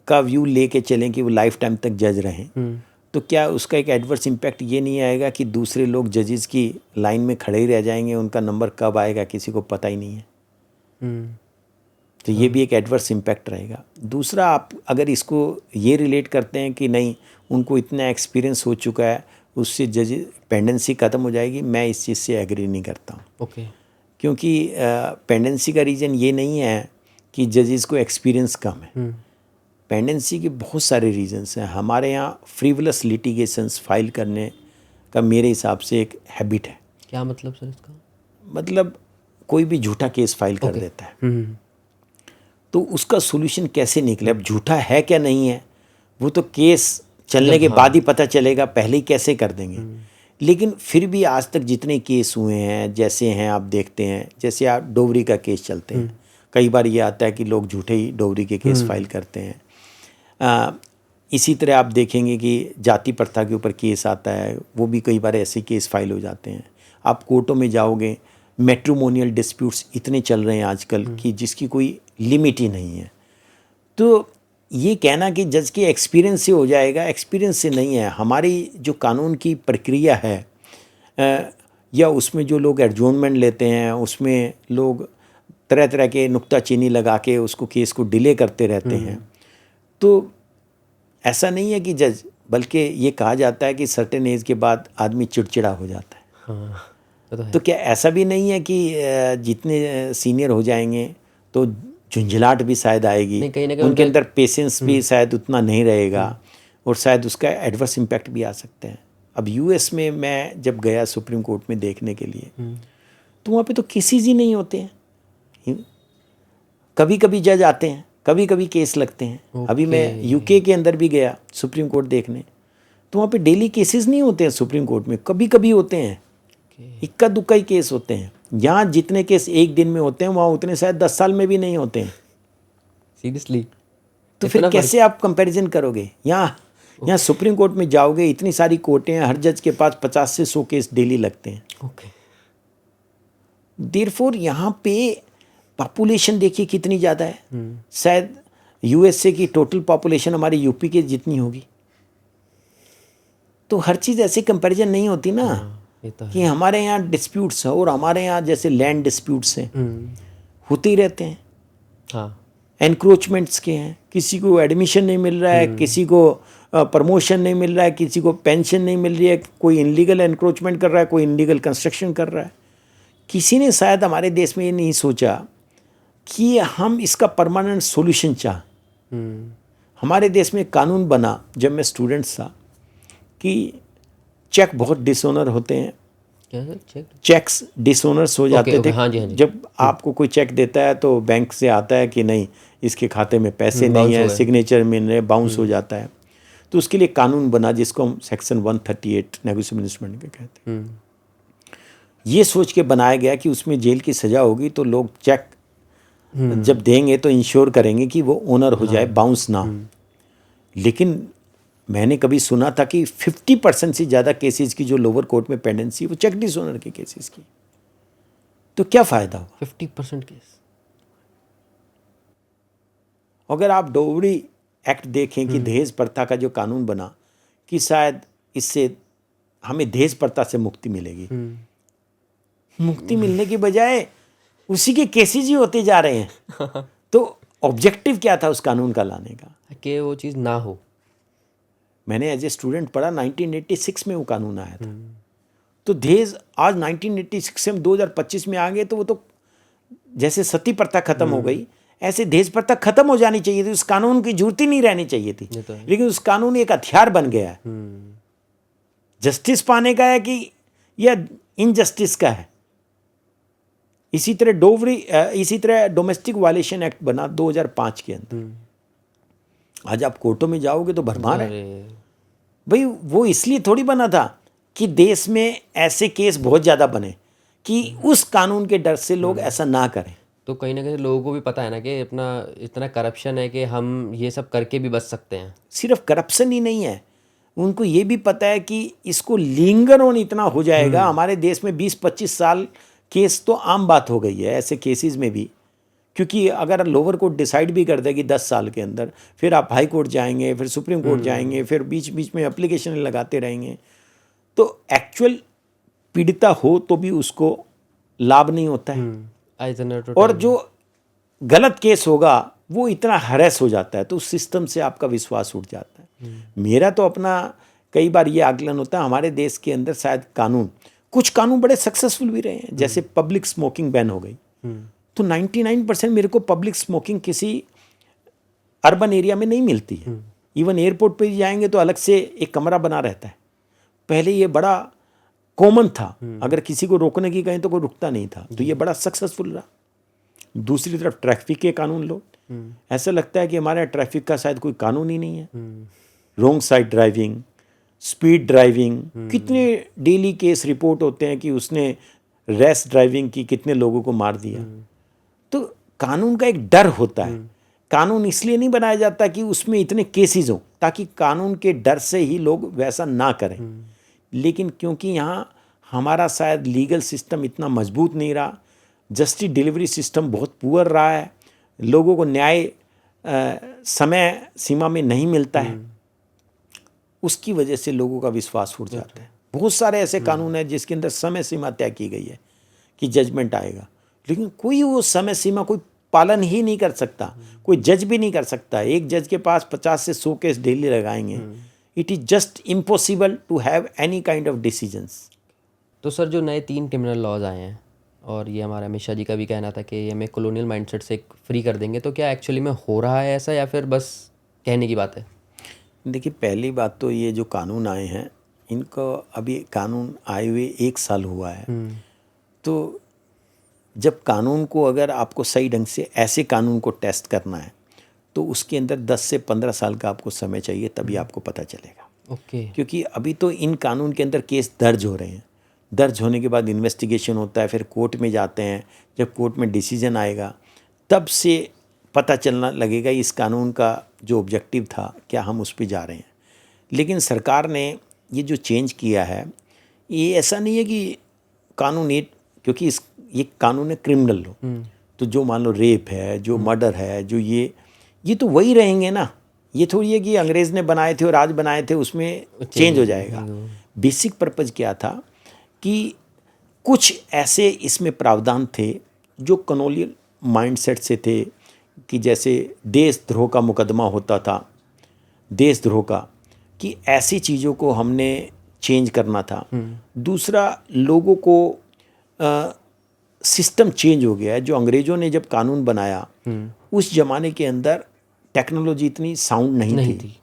का व्यू लेके चलें कि वो लाइफ टाइम तक जज रहें तो क्या उसका एक एडवर्स इम्पैक्ट ये नहीं आएगा कि दूसरे लोग जजेस की लाइन में खड़े ही रह जाएंगे, उनका नंबर कब आएगा किसी को पता ही नहीं है। तो ये भी एक एडवर्स इम्पैक्ट रहेगा। दूसरा, आप अगर इसको ये रिलेट करते हैं कि नहीं उनको इतना एक्सपीरियंस हो चुका है उससे जज पेंडेंसी ख़त्म हो जाएगी, मैं इस चीज़ से एग्री नहीं करता हूँ।
ओके।
क्योंकि पेंडेंसी का रीज़न ये नहीं है कि जजेस को एक्सपीरियंस कम है। पेंडेंसी के बहुत सारे रीजंस हैं। हमारे यहाँ फ्रीवलस लिटिगेशंस फाइल करने का मेरे हिसाब से एक हैबिट है।
क्या मतलब सर इसका?
मतलब कोई भी झूठा केस फाइल कर देता है तो उसका सोल्यूशन कैसे निकले? अब झूठा है क्या नहीं है वो तो केस चलने के बाद ही पता चलेगा, पहले ही कैसे कर देंगे। लेकिन फिर भी आज तक जितने केस हुए हैं जैसे हैं आप देखते हैं, जैसे आप डोवरी का केस चलते हैं, कई बार ये आता है कि लोग झूठे ही डोवरी के केस फाइल करते हैं। इसी तरह आप देखेंगे कि जाति प्रथा के ऊपर केस आता है, वो भी कई बार ऐसे केस फाइल हो जाते हैं। आप कोर्टों में जाओगे, मैट्रिमोनियल डिस्प्यूट्स इतने चल रहे हैं आजकल कि जिसकी कोई लिमिट ही नहीं है। तो ये कहना कि जज के एक्सपीरियंस से हो जाएगा, एक्सपीरियंस से नहीं है। हमारी जो कानून की प्रक्रिया है या उसमें जो लोग एडजॉर्नमेंट लेते हैं उसमें लोग तरह तरह के नुक्ताचीनी लगा के उसको केस को डिले करते रहते हैं। तो ऐसा नहीं है कि जज, बल्कि ये कहा जाता है कि सर्टेन एज के बाद आदमी चिड़चिड़ा हो जाता है। तो क्या ऐसा भी नहीं है कि जितने सीनियर हो जाएंगे तो झुंझलाहट भी शायद आएगी, उनके अंदर पेशेंस भी शायद उतना नहीं रहेगा और शायद उसका एडवर्स इम्पैक्ट भी आ सकते हैं। अब यूएस में मैं जब गया सुप्रीम कोर्ट में देखने के लिए, तो वहाँ पे तो केसेस ही नहीं होते हैं। कभी कभी जज आते हैं, कभी कभी केस लगते हैं। अभी मैं यूके के अंदर भी गया सुप्रीम कोर्ट देखने, तो वहाँ पे डेली केसेस नहीं होते हैं सुप्रीम कोर्ट में, कभी कभी होते हैं, इक्का दुक्का ही केस होते हैं। यहाँ जितने केस एक दिन में होते हैं, वहाँ उतने शायद 10 साल में भी नहीं होते हैं।
सीरियसली?
तो फिर कैसे आप कंपैरिजन करोगे? यहाँ सुप्रीम कोर्ट में जाओगे, इतनी सारी कोर्टें हैं, हर जज के पास 50 से 100 केस डेली लगते हैं।
ओके।
देयरफॉर यहाँ पे पॉपुलेशन देखिए कितनी ज़्यादा है। शायद यूएसए की टोटल पॉपुलेशन हमारे यूपी के जितनी होगी। तो हर चीज़ ऐसे कंपैरिजन नहीं होती ना।
ये तो
कि हमारे यहाँ डिस्प्यूट्स हैं और हमारे यहाँ जैसे लैंड डिस्प्यूट्स हैं, होते ही रहते हैं।
हाँ,
एनक्रोचमेंट्स के हैं, किसी को एडमिशन नहीं मिल रहा है, किसी को प्रमोशन नहीं मिल रहा है, किसी को पेंशन नहीं मिल रही है, कोई इनलीगल एनक्रोचमेंट कर रहा है, कोई इनलीगल कंस्ट्रक्शन कर रहा है। किसी ने शायद हमारे देश में ये नहीं सोचा कि हम इसका परमानेंट सॉल्यूशन चाह। हमारे देश में कानून बना जब मैं स्टूडेंट्स था कि चेक बहुत डिसऑनर होते हैं।
क्या सर?
चेक्स डिसऑनर्स हो जाते थे।
हाँ जी, हाँ जी।
जब आपको कोई चेक देता है तो बैंक से आता है कि नहीं, इसके खाते में पैसे नहीं है, सिग्नेचर में बाउंस हो जाता है। तो उसके लिए कानून बना जिसको हम सेक्शन 138 नेगोशिएबल इंस्ट्रूमेंट के कहते हैं। ये सोच के बनाया गया कि उसमें जेल की सज़ा होगी तो लोग चेक जब देंगे तो इंश्योर करेंगे कि वो ओनर हो जाए, बाउंस ना हो। लेकिन मैंने कभी सुना था कि 50% से ज़्यादा केसेस की जो लोअर कोर्ट में पेंडेंसी वो चेक डिसऑनर के केसेस की। तो क्या फ़ायदा हुआ?
50% केस।
अगर आप डोवरी एक्ट देखें कि दहेज प्रथा का जो कानून बना कि शायद इससे हमें दहेज प्रथा से मुक्ति मिलेगी, मुक्ति मिलने की बजाय उसी के केसेस ही होते जा रहे हैं। तो ऑब्जेक्टिव क्या था उस कानून का लाने का? कि
वो चीज़ ना हो।
मैंने एज ए स्टूडेंट पढ़ा, 1986 में वो कानून आया था। तो दहेज आज 1986 से हम 2025 में आ गए, तो वो तो जैसे सती प्रथा खत्म हो गई, ऐसे दहेज प्रथा खत्म हो जानी चाहिए थी। उस कानून की जरूरत ही नहीं रहनी चाहिए थी। लेकिन उस कानून एक हथियार बन गया है। जस्टिस पाने का है कि या इनजस्टिस का है। इसी तरह डोमेस्टिक वायलेशन एक्ट बना 2005 के अंदर। आज आप कोर्टों में जाओगे तो भरमार है भाई। वो इसलिए थोड़ी बना था कि देश में ऐसे केस बहुत ज़्यादा बने कि उस कानून के डर से लोग ऐसा ना करें।
तो कहीं ना कहीं लोगों को भी पता है ना कि अपना इतना करप्शन है कि हम ये सब करके भी बच सकते हैं।
सिर्फ करप्शन ही नहीं है, उनको ये भी पता है कि इसको लिंगर ऑन इतना हो जाएगा। हमारे देश में 20-25 साल केस तो आम बात हो गई है ऐसे केसेस में भी, क्योंकि अगर लोअर कोर्ट डिसाइड भी कर देगी 10 साल के अंदर, फिर आप हाई कोर्ट जाएंगे, फिर सुप्रीम कोर्ट जाएंगे, फिर बीच बीच में एप्लीकेशन लगाते रहेंगे। तो एक्चुअल पीड़िता हो तो भी उसको लाभ नहीं होता है। और जो गलत केस होगा वो इतना हरेस हो जाता है, तो उस सिस्टम से आपका विश्वास उठ जाता है। मेरा तो अपना कई बार ये आकलन होता है, हमारे देश के अंदर शायद कुछ कानून बड़े सक्सेसफुल भी रहे हैं। जैसे पब्लिक स्मोकिंग बैन हो गई, तो 99% मेरे को पब्लिक स्मोकिंग किसी अर्बन एरिया में नहीं मिलती है। इवन एयरपोर्ट पे जाएंगे तो अलग से एक कमरा बना रहता है। पहले ये बड़ा कॉमन था, अगर किसी को रोकने की कहें तो कोई रुकता नहीं था। तो ये बड़ा सक्सेसफुल रहा। दूसरी तरफ ट्रैफिक के कानून लो, ऐसा लगता है कि हमारे यहाँ ट्रैफिक का शायद कोई कानून ही नहीं है। Wrong side driving, speed driving, कितने डेली केस रिपोर्ट होते हैं कि उसने रैश ड्राइविंग की, कितने लोगों को मार दिया। तो कानून का एक डर होता है। कानून इसलिए नहीं बनाया जाता कि उसमें इतने केसेस हों, ताकि कानून के डर से ही लोग वैसा ना करें। लेकिन क्योंकि यहाँ हमारा शायद लीगल सिस्टम इतना मजबूत नहीं रहा, जस्टिस डिलीवरी सिस्टम बहुत पुअर रहा है, लोगों को न्याय समय सीमा में नहीं मिलता है, उसकी वजह से लोगों का विश्वास उठ जाता है। बहुत सारे ऐसे कानून हैं जिसके अंदर समय सीमा तय की गई है कि जजमेंट आएगा, लेकिन कोई वो समय सीमा कोई पालन ही नहीं कर सकता, कोई जज भी नहीं कर सकता। एक जज के पास 50 से 100 केस डेली लगाएंगे। It is just impossible to have any kind of decisions.
तो सर जो नए 3 क्रिमिनल लॉज आए हैं, और ये हमारा अमित शाह जी का भी कहना था कि ये हमें कॉलोनियल माइंडसेट से फ्री कर देंगे, तो क्या एक्चुअली में हो रहा है ऐसा या फिर बस कहने की बात है?
देखिए, पहली बात तो ये जो कानून आए हैं इनको अभी कानून आए हुए 1 साल हुआ है। तो जब कानून को अगर आपको सही ढंग से ऐसे कानून को टेस्ट करना है तो उसके अंदर 10 से 15 साल का आपको समय चाहिए, तभी आपको पता चलेगा।
ओके।
क्योंकि अभी तो इन कानून के अंदर केस दर्ज हो रहे हैं, दर्ज होने के बाद इन्वेस्टिगेशन होता है, फिर कोर्ट में जाते हैं, जब कोर्ट में डिसीजन आएगा तब से पता चलना लगेगा इस कानून का जो ऑब्जेक्टिव था क्या हम उस पर जा रहे हैं। लेकिन सरकार ने ये जो चेंज किया है, ये ऐसा नहीं है कि कानून ये, क्योंकि ये कानून है क्रिमिनल लॉ, तो जो मान लो रेप है, जो मर्डर है, जो ये तो वही रहेंगे ना। ये थोड़ी है कि अंग्रेज़ ने बनाए थे और आज बनाए थे उसमें चेंज हो जाएगा। बेसिक पर्पज़ क्या था कि कुछ ऐसे इसमें प्रावधान थे जो कॉलोनियल माइंडसेट से थे, कि जैसे देशद्रोह का मुकदमा होता था, देशद्रोह का, कि ऐसी चीज़ों को हमने चेंज करना था। दूसरा, लोगों को सिस्टम चेंज हो गया है। जो अंग्रेज़ों ने जब कानून बनाया उस ज़माने के अंदर टेक्नोलॉजी इतनी साउंड नहीं थी।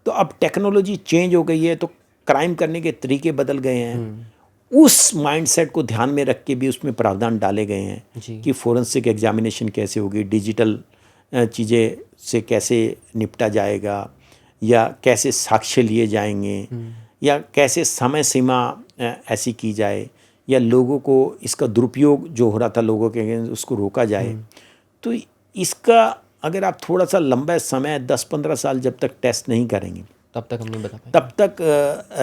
तो अब टेक्नोलॉजी चेंज हो गई है, तो क्राइम करने के तरीके बदल गए हैं। उस माइंडसेट को ध्यान में रख के भी उसमें प्रावधान डाले गए हैं कि फोरेंसिक एग्जामिनेशन कैसे होगी, डिजिटल चीज़ें से कैसे निपटा जाएगा, या कैसे साक्ष्य लिए जाएंगे, या कैसे समय सीमा ऐसी की जाए, या लोगों को इसका दुरुपयोग जो हो रहा था लोगों के अगेंस्ट उसको रोका जाए। तो इसका अगर आप थोड़ा सा लंबा समय 10-15 साल जब तक टेस्ट नहीं करेंगे
तब तक हम नहीं बता पाएंगे,
तब तक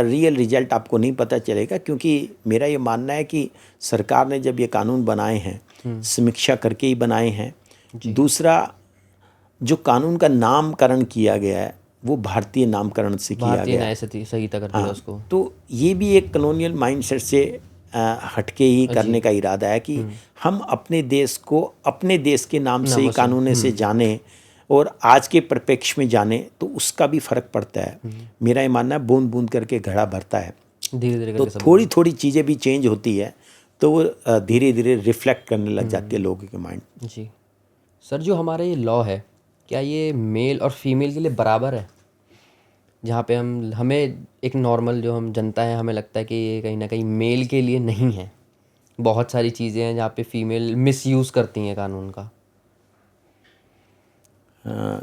रियल रिजल्ट आपको नहीं पता चलेगा। क्योंकि मेरा ये मानना है कि सरकार ने जब ये कानून बनाए हैं समीक्षा करके ही बनाए हैं। दूसरा, जो कानून का नामकरण किया गया है वो भारतीय नामकरण से किया
भारतीय
गया
न्याय
है।
संहिता कर दिया उसको।
तो ये भी एक कॉलोनियल माइंडसेट से हटके ही करने का इरादा है कि हम अपने देश को अपने देश के नाम से ही कानून से जाने और आज के परिप्रेक्ष्य में जाने, तो उसका भी फर्क पड़ता है। मेरा ये मानना है बूंद बूंद करके घड़ा भरता है।
धीरे धीरे
तो थोड़ी थोड़ी चीज़ें भी चेंज होती है तो वो धीरे धीरे रिफ्लेक्ट करने लग जाती है लोगों के माइंड।
जी सर, जो हमारा ये लॉ है क्या ये मेल और फीमेल के लिए बराबर है? जहाँ पे हमें एक नॉर्मल जो हम जनता है हमें लगता है कि ये कहीं ना कहीं मेल के लिए नहीं है। बहुत सारी चीज़ें हैं जहाँ पे फीमेल मिसयूज़ करती हैं कानून का।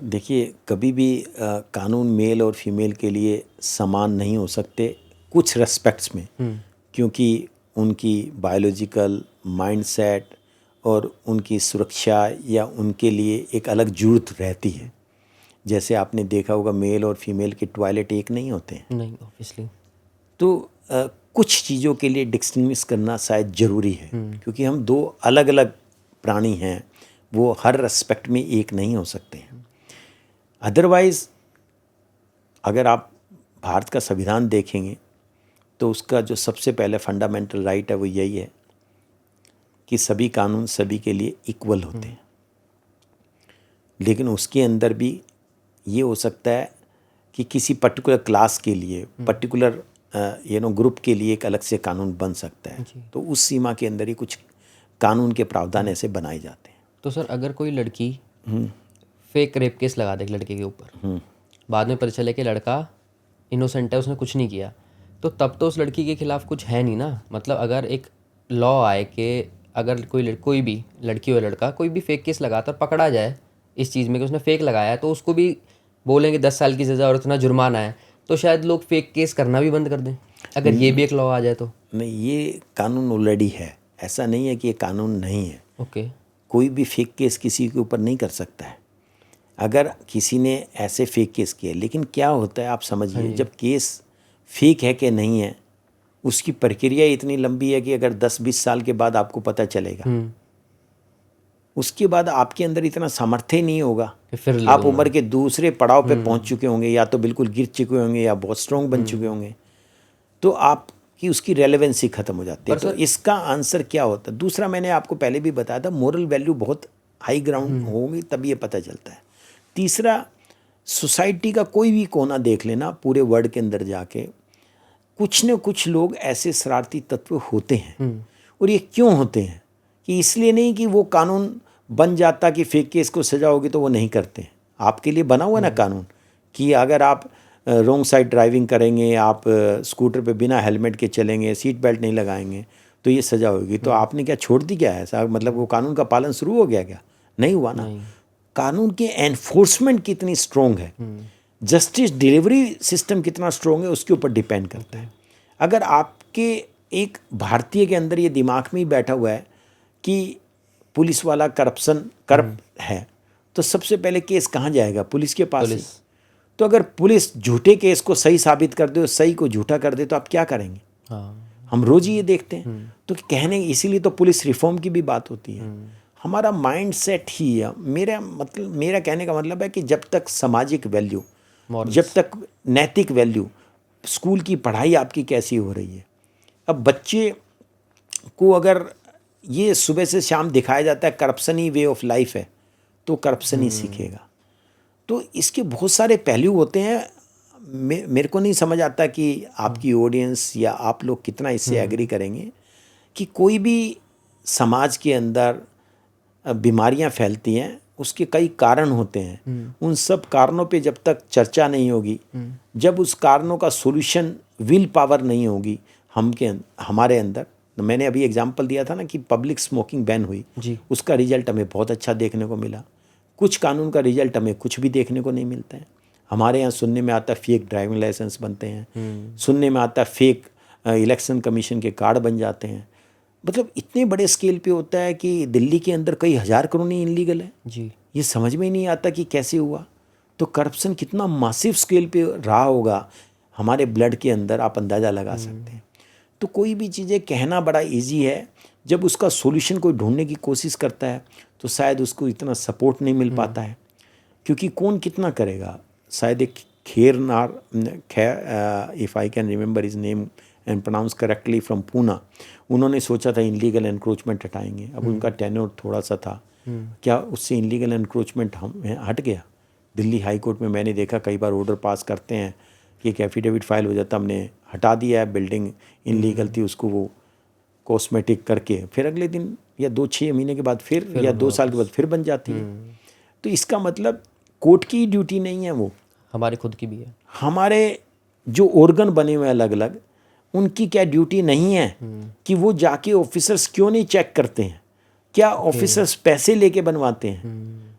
देखिए, कभी भी कानून मेल और फीमेल के लिए समान नहीं हो सकते कुछ रेस्पेक्ट्स में, क्योंकि उनकी बायोलॉजिकल माइंडसेट और उनकी सुरक्षा या उनके लिए एक अलग ज़रूरत रहती है। जैसे आपने देखा होगा मेल और फीमेल के टॉयलेट एक नहीं होते हैं।
नहीं, ऑब्वियसली।
तो कुछ चीज़ों के लिए डिस्टिंग्विश करना शायद ज़रूरी है, क्योंकि हम दो अलग अलग प्राणी हैं, वो हर रेस्पेक्ट में एक नहीं हो सकते हैं। अदरवाइज़ अगर आप भारत का संविधान देखेंगे तो उसका जो सबसे पहले फंडामेंटल राइट है वो यही है कि सभी कानून सभी के लिए इक्वल होते हैं। लेकिन उसके अंदर भी ये हो सकता है कि किसी पर्टिकुलर क्लास के लिए, पर्टिकुलर ग्रुप के लिए एक अलग से कानून बन सकता है। तो उस सीमा के अंदर ही कुछ कानून के प्रावधान ऐसे बनाए जाते हैं।
तो सर, अगर कोई लड़की फेक रेप केस लगा दे एक लड़के के ऊपर, बाद में पता चले कि लड़का इनोसेंट है, उसने कुछ नहीं किया, तो तब तो उस लड़की के खिलाफ कुछ है नहीं ना। मतलब अगर एक लॉ आए कि अगर कोई भी लड़की हो लड़का कोई भी फेक केस लगाता और पकड़ा जाए इस चीज़ में कि उसने फेक लगाया, तो उसको भी बोलेंगे 10 साल की सज़ा और इतना जुर्माना है, तो शायद लोग फेक केस करना भी बंद कर दें अगर ये भी एक लॉ आ जाए तो।
नहीं, ये कानून ऑलरेडी है, ऐसा नहीं है कि ये कानून नहीं है।
ओके।
कोई भी फेक केस किसी के ऊपर नहीं कर सकता है अगर किसी ने ऐसे फेक केस किए। लेकिन क्या होता है आप समझिए, जब केस फेक है कि नहीं है उसकी प्रक्रिया इतनी लंबी है कि अगर 10-20 साल के बाद आपको पता चलेगा, उसके बाद आपके अंदर इतना सामर्थ्य ही नहीं होगा।
फिर
आप उम्र के दूसरे पड़ाव पे पहुंच चुके होंगे, या तो बिल्कुल गिर चुके होंगे या बहुत स्ट्रॉन्ग बन चुके होंगे, तो आपकी उसकी रेलेवेंसी खत्म हो जाती है। तो इसका आंसर क्या होता है? दूसरा, मैंने आपको पहले भी बताया था, मोरल वैल्यू बहुत हाई ग्राउंड होगी तभी ये पता चलता है। तीसरा, सोसाइटी का कोई भी कोना देख लेना पूरे वर्ल्ड के अंदर जाके, कुछ न कुछ लोग ऐसे शरारती तत्व होते हैं। और ये क्यों होते हैं? कि इसलिए नहीं कि वो कानून बन जाता कि फेक केस को सजा होगी तो वो नहीं करते। आपके लिए बना हुआ ना कानून कि अगर आप रॉन्ग साइड ड्राइविंग करेंगे, आप स्कूटर पे बिना हेलमेट के चलेंगे, सीट बेल्ट नहीं लगाएंगे तो ये सज़ा होगी। तो आपने क्या छोड़ दी क्या ऐसा, मतलब वो कानून का पालन शुरू हो गया क्या? नहीं हुआ ना। कानून के एनफोर्समेंट कितनी स्ट्रोंग है, जस्टिस डिलीवरी सिस्टम कितना स्ट्रोंग है, उसके ऊपर डिपेंड करता है। अगर आपके एक भारतीय के अंदर ये दिमाग में ही बैठा हुआ है कि पुलिस वाला करप्ट है, तो सबसे पहले केस कहाँ जाएगा? पुलिस के पास ही। तो अगर पुलिस झूठे केस को सही साबित कर दे और सही को झूठा कर दे तो आप क्या करेंगे? हम रोज ही ये देखते हैं। तो कहने, इसीलिए तो पुलिस रिफॉर्म की भी बात होती है। हमारा माइंड सेट ही है। मेरा कहने का मतलब है कि जब तक सामाजिक वैल्यू, जब तक नैतिक वैल्यू, स्कूल की पढ़ाई आपकी कैसी हो रही है। अब बच्चे को अगर ये सुबह से शाम दिखाया जाता है corruption he way of life है, तो करप्शन ही सीखेगा। तो इसके बहुत सारे पहलू होते हैं। मेरे को नहीं समझ आता कि आपकी ऑडियंस या आप लोग कितना इससे एग्री करेंगे कि कोई भी समाज के अंदर बीमारियां फैलती हैं, उसके कई कारण होते हैं। उन सब कारणों पे जब तक चर्चा नहीं होगी, जब उस कारणों का सॉल्यूशन विल पावर नहीं होगी हमारे अंदर। मैंने अभी एग्जांपल दिया था ना कि पब्लिक स्मोकिंग बैन हुई, उसका रिजल्ट हमें बहुत अच्छा देखने को मिला। कुछ कानून का रिजल्ट हमें कुछ भी देखने को नहीं मिलता है। हमारे यहाँ सुनने में आता है फेक ड्राइविंग लाइसेंस बनते हैं, सुनने में आता है फेक इलेक्शन कमीशन के कार्ड बन जाते हैं। मतलब इतने बड़े स्केल पे होता है कि दिल्ली के अंदर कई हज़ार कॉलोनी इनलीगल है जी। ये समझ में ही नहीं आता कि कैसे हुआ। तो करप्शन कितना मासिव स्केल पे रहा होगा हमारे ब्लड के अंदर, आप अंदाज़ा लगा सकते हैं। तो कोई भी चीज़ें कहना बड़ा इजी है, जब उसका सॉल्यूशन कोई ढूंढने की कोशिश करता है तो शायद उसको इतना सपोर्ट नहीं मिल पाता है, क्योंकि कौन कितना करेगा। शायद एक if I can remember his name and pronounce correctly, from Poona, उन्होंने सोचा था इनलीगल एनक्रोचमेंट हटाएंगे। अब उनका टेन्योर थोड़ा सा था, क्या उससे इनलीगल एनक्रोचमेंट हट गया? दिल्ली हाई कोर्ट में मैंने देखा कई बार ऑर्डर पास करते हैं कि एक एफिडेविट फाइल हो जाता, हमने हटा दिया है, बिल्डिंग इनलीगल थी, उसको वो कॉस्मेटिक करके फिर अगले दिन या 2-6 महीने के बाद फिर या 2 साल के बाद फिर बन जाती है। तो इसका मतलब कोर्ट की ड्यूटी नहीं है, वो
हमारे खुद की भी है।
हमारे जो ऑर्गन बने हुए अलग अलग, उनकी क्या ड्यूटी नहीं है कि वो जाके ऑफिसर्स क्यों नहीं चेक करते हैं? क्या ऑफिसर्स पैसे लेके बनवाते हैं?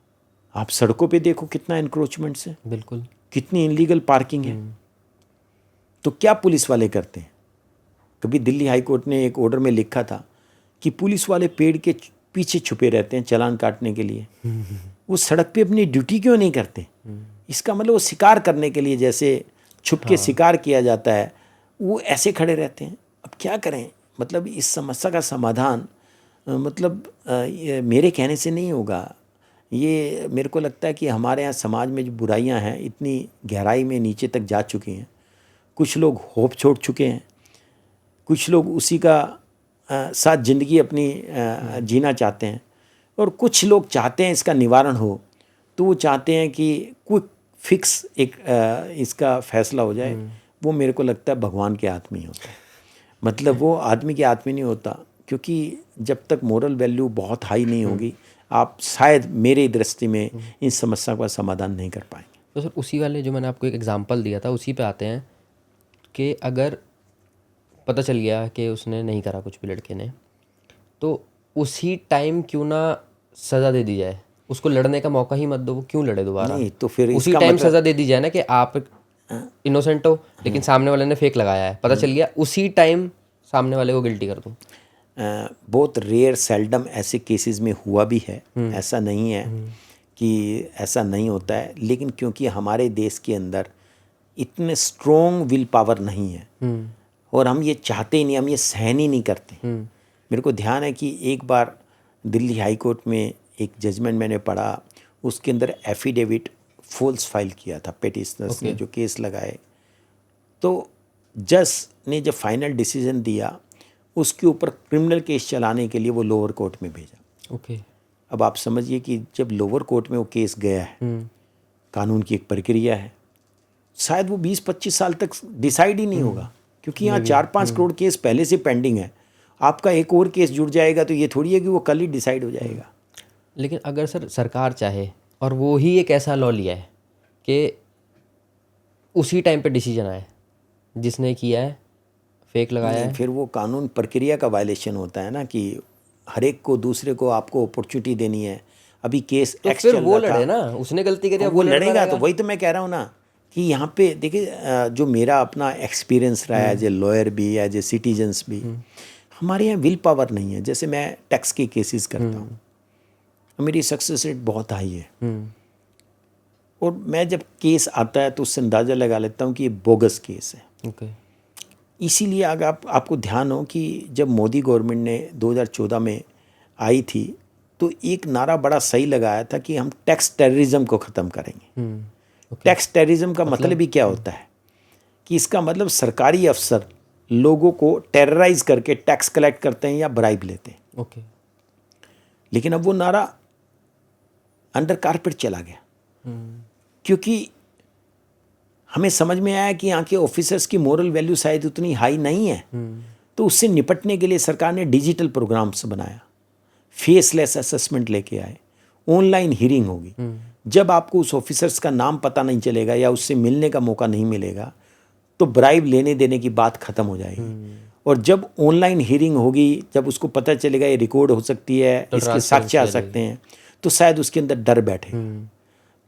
आप सड़कों पे देखो कितना एनक्रोचमेंट्स है,
बिल्कुल,
कितनी इनलीगल पार्किंग है। तो क्या पुलिस वाले करते हैं? कभी दिल्ली हाई कोर्ट ने एक ऑर्डर में लिखा था कि पुलिस वाले पेड़ के पीछे छुपे रहते हैं चालान काटने के लिए, वो सड़क पे अपनी ड्यूटी क्यों नहीं करते? इसका मतलब वो शिकार करने के लिए जैसे छुप के शिकार किया जाता है, वो ऐसे खड़े रहते हैं। अब क्या करें? मतलब इस समस्या का समाधान मेरे कहने से नहीं होगा। ये मेरे को लगता है कि हमारे यहाँ समाज में जो बुराइयाँ हैं इतनी गहराई में नीचे तक जा चुकी हैं। कुछ लोग होप छोड़ चुके हैं, कुछ लोग उसी का साथ ज़िंदगी अपनी जीना चाहते हैं, और कुछ लोग चाहते हैं इसका निवारण हो, तो वो चाहते हैं कि क्विक फिक्स एक इसका फैसला हो जाए। वो मेरे को लगता है भगवान के हाथ में ही होता है, मतलब वो आदमी के हाथ में नहीं होता, क्योंकि जब तक मोरल वैल्यू बहुत हाई नहीं होगी, आप शायद मेरे दृष्टि में इन समस्या का समाधान नहीं कर पाएंगे।
तो सर उसी वाले जो मैंने आपको एक एग्जांपल दिया था उसी पे आते हैं कि अगर पता चल गया कि उसने नहीं करा कुछ भी लड़के ने, तो उसी टाइम क्यों ना सज़ा दे दी जाए, उसको लड़ने का मौका ही मत दो, वो क्यों लड़े दोबारा?
नहीं तो फिर
उसी टाइम सज़ा दे दी जाए ना कि आप इनोसेंट हो लेकिन सामने वाले ने फेक लगाया है, पता चल गया, उसी टाइम सामने वाले को गिल्टी कर दो।
बहुत रेयर सेल्डम ऐसे केसेस में हुआ भी है, ऐसा नहीं है कि ऐसा नहीं होता है, लेकिन क्योंकि हमारे देश के अंदर इतने स्ट्रॉन्ग विल पावर नहीं है और हम ये चाहते ही नहीं, हम ये सहन ही नहीं करते। मेरे को ध्यान है कि एक बार दिल्ली हाई कोर्ट में एक जजमेंट मैंने पढ़ा, उसके अंदर एफिडेविट फॉल्स फाइल किया था पेटिशनर्स ने जो केस लगाए, तो जज ने जब फाइनल डिसीजन दिया उसके ऊपर क्रिमिनल केस चलाने के लिए वो लोअर कोर्ट में भेजा। अब आप समझिए कि जब लोअर कोर्ट में वो केस गया है, कानून की एक प्रक्रिया है, शायद वो 20-25 साल तक डिसाइड ही नहीं होगा, क्योंकि यहाँ 4-5 करोड़ केस पहले से पेंडिंग है। आपका एक और केस जुड़ जाएगा तो ये थोड़ी है कि वो कल ही डिसाइड हो जाएगा।
लेकिन अगर सर सरकार चाहे और वो ही एक ऐसा लॉ लिया है कि उसी टाइम पे डिसीजन आया जिसने किया है, फेक लगाया
नहीं,
है?
फिर वो कानून प्रक्रिया का वायलेशन होता है ना, कि हर एक को दूसरे को आपको अपॉर्चुनिटी देनी है। अभी केस
तो
एक्स
फिर
चल
वो
रहा
लड़े
था।
ना, उसने गलती करी, अब
वो
वो लड़ता
लड़ेगा, तो
रहेगा।
वही तो मैं कह रहा हूँ ना कि यहाँ पे देखिए जो मेरा अपना एक्सपीरियंस रहा है एज ए लॉयर भी, एज ए सिटीजन्स भी, हमारे यहाँ विल पावर नहीं है। जैसे मैं टैक्स के केसेस करता हूँ, मेरी सक्सेस रेट बहुत हाई है, और मैं जब केस आता है तो उससे अंदाज़ा लगा लेता हूँ कि ये बोगस केस है।
ओके।
इसीलिए अगर आपको ध्यान हो कि जब मोदी गवर्नमेंट ने 2014 में आई थी, तो एक नारा बड़ा सही लगाया था कि हम टैक्स टेररिज्म को ख़त्म करेंगे। टैक्स टेररिज्म का मतलब ही क्या होता है कि इसका मतलब सरकारी अफसर लोगों को टेरराइज करके टैक्स कलेक्ट करते हैं या ब्राइब लेते हैं।
ओके।
लेकिन अब वो नारा अंडर कारपेट चला गया, क्योंकि हमें समझ में आया कि यहाँ के ऑफिसर्स की मोरल वैल्यू शायद उतनी हाई नहीं है। तो उससे निपटने के लिए सरकार ने डिजिटल प्रोग्राम्स बनाया, फेसलेस असेसमेंट लेके आए, ऑनलाइन हियरिंग होगी। जब आपको उस ऑफिसर्स का नाम पता नहीं चलेगा या उससे मिलने का मौका नहीं मिलेगा, तो ब्राइब लेने देने की बात खत्म हो जाएगी। और जब ऑनलाइन हियरिंग होगी, जब उसको पता चलेगा ये रिकॉर्ड हो सकती है,
तो
इसके साक्ष्य आ सकते हैं, तो शायद उसके अंदर डर बैठे।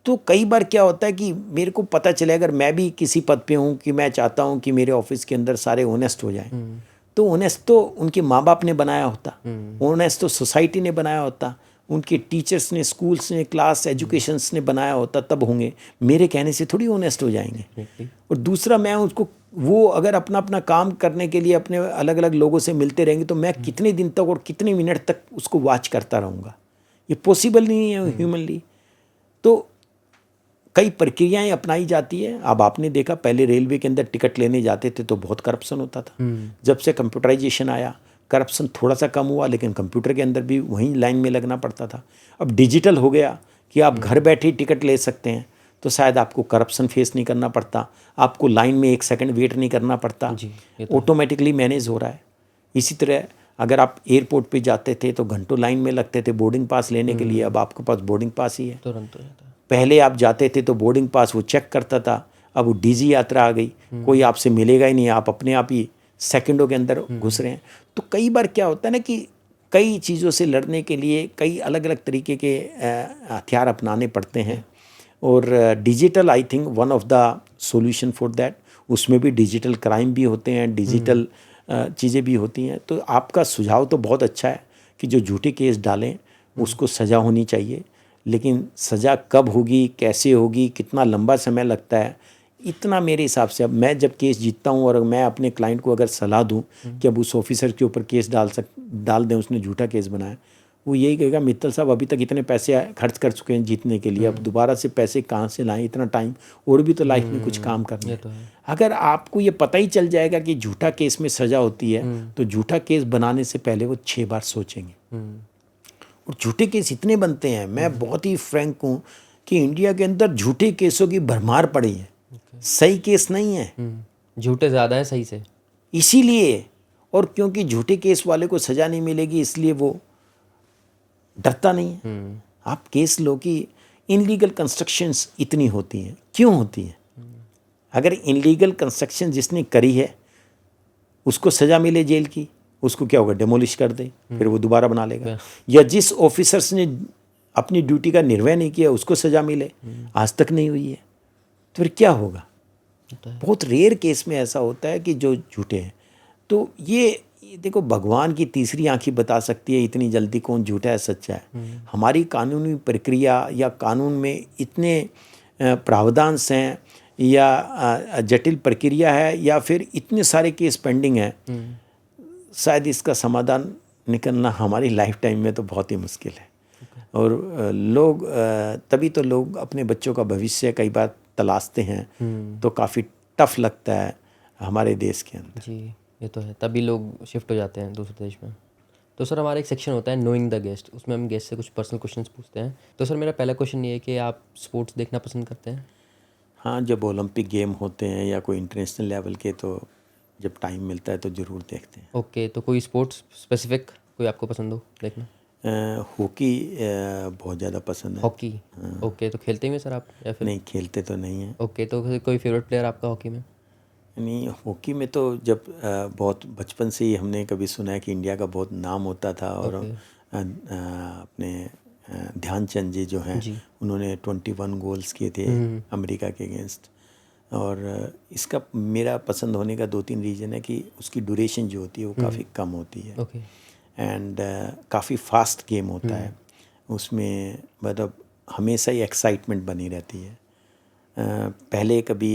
तो कई बार क्या होता है कि मेरे को पता चले, अगर मैं भी किसी पद पे हूँ कि मैं चाहता हूँ कि मेरे ऑफिस के अंदर सारे ऑनेस्ट हो जाएं, तो ऑनेस्ट तो उनके माँ बाप ने बनाया होता, ऑनेस्ट तो सोसाइटी ने बनाया होता, उनके टीचर्स ने, स्कूल्स ने, क्लास एजुकेशंस ने बनाया होता, तब होंगे। मेरे कहने से थोड़ी ऑनेस्ट हो जाएंगे। और दूसरा, मैं उसको, वो अगर अपना अपना काम करने के लिए अपने अलग अलग लोगों से मिलते रहेंगे, तो मैं कितने दिन तक और कितने मिनट तक उसको वॉच करता रहूँगा? ये पॉसिबल नहीं है ह्यूमनली। तो कई प्रक्रियाएं अपनाई जाती है। अब आपने देखा, पहले रेलवे के अंदर टिकट लेने जाते थे तो बहुत करप्शन होता था। जब से कंप्यूटराइजेशन आया, करप्शन थोड़ा सा कम हुआ, लेकिन कंप्यूटर के अंदर भी वहीं लाइन में लगना पड़ता था। अब डिजिटल हो गया कि आप घर बैठे टिकट ले सकते हैं, तो शायद आपको करप्शन फेस नहीं करना पड़ता, आपको लाइन में 1 सेकंड वेट नहीं करना पड़ता, ऑटोमेटिकली मैनेज हो रहा है। इसी तरह अगर आप एयरपोर्ट पे जाते थे तो घंटों लाइन में लगते थे बोर्डिंग पास लेने के लिए, अब आपके पास बोर्डिंग पास ही है।
तुरंत हो जाता है।
पहले आप जाते थे तो बोर्डिंग पास वो चेक करता था, अब वो डीजी यात्रा आ गई, कोई आपसे मिलेगा ही नहीं, आप अपने आप ही सेकंडों के अंदर घुस रहे हैं। तो कई बार क्या होता है ना कि कई चीज़ों से लड़ने के लिए कई अलग अलग तरीके के हथियार अपनाने पड़ते हैं, और digital I think one of the solution for that. उसमें भी डिजिटल क्राइम भी होते हैं, डिजिटल चीज़ें भी होती हैं। तो आपका सुझाव तो बहुत अच्छा है कि जो झूठे केस डालें उसको सज़ा होनी चाहिए, लेकिन सज़ा कब होगी, कैसे होगी, कितना लंबा समय लगता है, इतना मेरे हिसाब से, अब मैं जब केस जीतता हूँ और मैं अपने क्लाइंट को अगर सलाह दूँ कि अब उस ऑफिसर के ऊपर केस डाल दें, उसने झूठा केस बनाया, वो यही कहेगा, मित्तल साहब अभी तक इतने पैसे खर्च कर चुके हैं जीतने के लिए, अब दोबारा से पैसे कहाँ से लाएं, इतना टाइम, और भी तो लाइफ में कुछ काम करना है। अगर आपको ये पता ही चल जाएगा कि झूठा केस में सज़ा होती है, तो झूठा केस बनाने से पहले वो 6 बार सोचेंगे। और झूठे केस इतने बनते हैं, मैं बहुत ही फ्रैंक हूँ कि इंडिया के अंदर झूठे केसों की भरमार पड़ी है। सही केस नहीं है,
झूठे ज़्यादा है सही से।
इसीलिए, और क्योंकि झूठे केस वाले को सज़ा नहीं मिलेगी, इसलिए वो डरता नहीं है। आप केस लो कि इनलीगल कंस्ट्रक्शंस इतनी होती हैं, क्यों होती हैं? अगर इनलीगल कंस्ट्रक्शन जिसने करी है उसको सज़ा मिले जेल की, उसको क्या होगा, डेमोलिश कर दे, फिर वो दोबारा बना लेगा। या जिस ऑफिसर्स ने अपनी ड्यूटी का निर्वहन नहीं किया उसको सज़ा मिले, आज तक नहीं हुई है, तो फिर क्या होगा? बहुत रेयर केस में ऐसा होता है कि जो झूठे हैं। तो ये देखो, भगवान की तीसरी आंख ही बता सकती है इतनी जल्दी कौन झूठा है सच्चा है। हमारी कानूनी प्रक्रिया या कानून में इतने प्रावधान हैं या जटिल प्रक्रिया है या फिर इतने सारे केस पेंडिंग हैं, शायद इसका समाधान निकलना हमारी लाइफ टाइम में तो बहुत ही मुश्किल है। और लोग तभी तो लोग अपने बच्चों का भविष्य कई बार तलाशते हैं, तो काफ़ी टफ लगता है हमारे देश के अंदर।
जी, ये तो है, तभी लोग शिफ्ट हो जाते हैं दूसरे देश में। तो सर हमारा एक सेक्शन होता है नोइंग द गेस्ट, उसमें हम गेस्ट से कुछ पर्सनल क्वेश्चंस पूछते हैं। तो सर मेरा पहला क्वेश्चन ये है कि आप स्पोर्ट्स देखना पसंद करते हैं?
हाँ, जब ओलंपिक गेम होते हैं या कोई इंटरनेशनल लेवल के, तो जब टाइम मिलता है तो ज़रूर देखते हैं।
ओके, तो कोई स्पोर्ट्स स्पेसिफिक कोई आपको पसंद हो देखना?
हॉकी बहुत ज़्यादा पसंद है।
हॉकी, ओके, तो खेलते ही हैं सर आप या फिर?
नहीं, खेलते तो नहीं हैं।
ओके, तो फिर कोई फेवरेट प्लेयर आपका हॉकी में?
नहीं, हॉकी में तो जब बहुत बचपन से ही हमने कभी सुना है कि इंडिया का बहुत नाम होता था, और
ओके।
अपने ध्यानचंद जी जो हैं
जी।
उन्होंने 21 गोल्स किए थे अमेरिका के अगेंस्ट। और इसका मेरा पसंद होने का 2-3 रीज़न है कि उसकी ड्यूरेशन जो होती है वो काफ़ी कम होती है,
ओके।
एंड काफ़ी फास्ट गेम होता है उसमें, मतलब हमेशा ही एक्साइटमेंट बनी रहती है। पहले कभी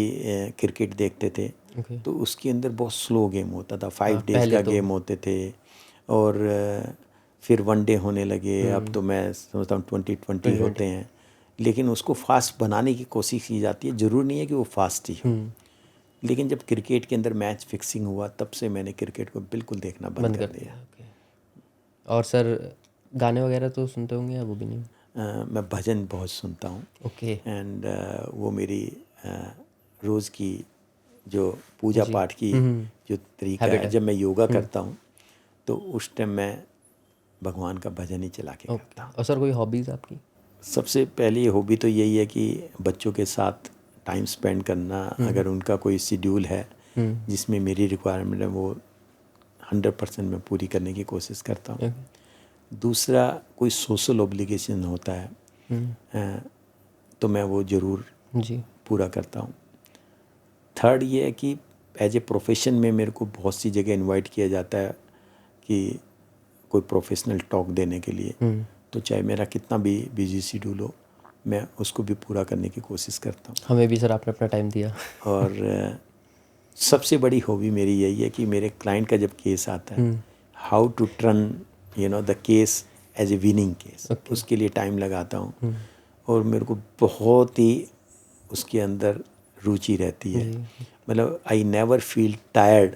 क्रिकेट देखते थे
ओके।
तो उसके अंदर बहुत स्लो गेम होता था, 5
हाँ,
डेज
पहले
का
तो
गेम होते थे, और फिर 1 डे होने लगे। अब तो मैं समझता हूँ 20-20 होते हैं, लेकिन उसको फास्ट बनाने की कोशिश की जाती है। ज़रूरी नहीं है कि वो फास्ट ही हो, लेकिन जब क्रिकेट के अंदर मैच फिक्सिंग हुआ तब से मैंने क्रिकेट को बिल्कुल देखना बंद कर दिया।
ओके। और सर गाने वगैरह तो सुनते होंगे या वो भी नहीं?
मैं भजन बहुत सुनता हूँ,
ओके।
एंड वो मेरी रोज़ की जो पूजा
जी।
पाठ की जो तरीका
हैबिट
है,
है।
जब मैं योगा करता हूँ तो उस टाइम मैं भगवान का भजन ही चला के करता हूँ।
और सर कोई हॉबीज़ आपकी?
सबसे पहली हॉबी तो यही है कि बच्चों के साथ टाइम स्पेंड करना। अगर उनका कोई शेड्यूल है जिसमें मेरी रिक्वायरमेंट है, वो 100% मैं पूरी करने की कोशिश करता हूँ। दूसरा, कोई सोशल ऑब्लिगेशन होता है तो मैं वो ज़रूर
जी।
पूरा करता हूँ। थर्ड ये है कि एज ए प्रोफेशन में मेरे को बहुत सी जगह इनवाइट किया जाता है कि कोई प्रोफेशनल टॉक देने के लिए, तो चाहे मेरा कितना भी बिजी शेड्यूल हो, मैं उसको भी पूरा करने की कोशिश करता हूँ।
हमें भी सर आपने अपना टाइम दिया।
और सबसे बड़ी हॉबी मेरी यही है कि मेरे क्लाइंट का जब केस आता है, how to turn the case as a winning case, उसके लिए टाइम लगाता हूँ। और मेरे को बहुत ही उसके अंदर रुचि रहती है। मतलब I never feel tired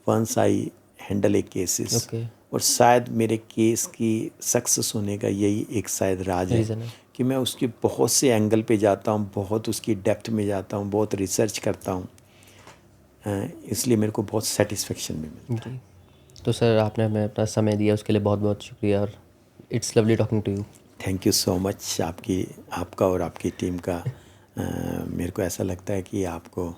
once I handle a cases.
Okay.
और शायद मेरे केस की सक्सेस होने का यही एक शायद राज
रीज़न
है
है।
कि मैं उसके बहुत से एंगल पे जाता हूँ, बहुत उसकी डेप्थ में जाता हूँ, बहुत रिसर्च करता हूँ, इसलिए मेरे को बहुत सेटिस्फेक्शन भी मिलता है।
जी। तो सर आपने हमें अपना समय दिया उसके लिए बहुत बहुत शुक्रिया, और it's lovely talking to you.
Thank you so much आपका और आपकी टीम का। मेरे को ऐसा लगता है कि आपको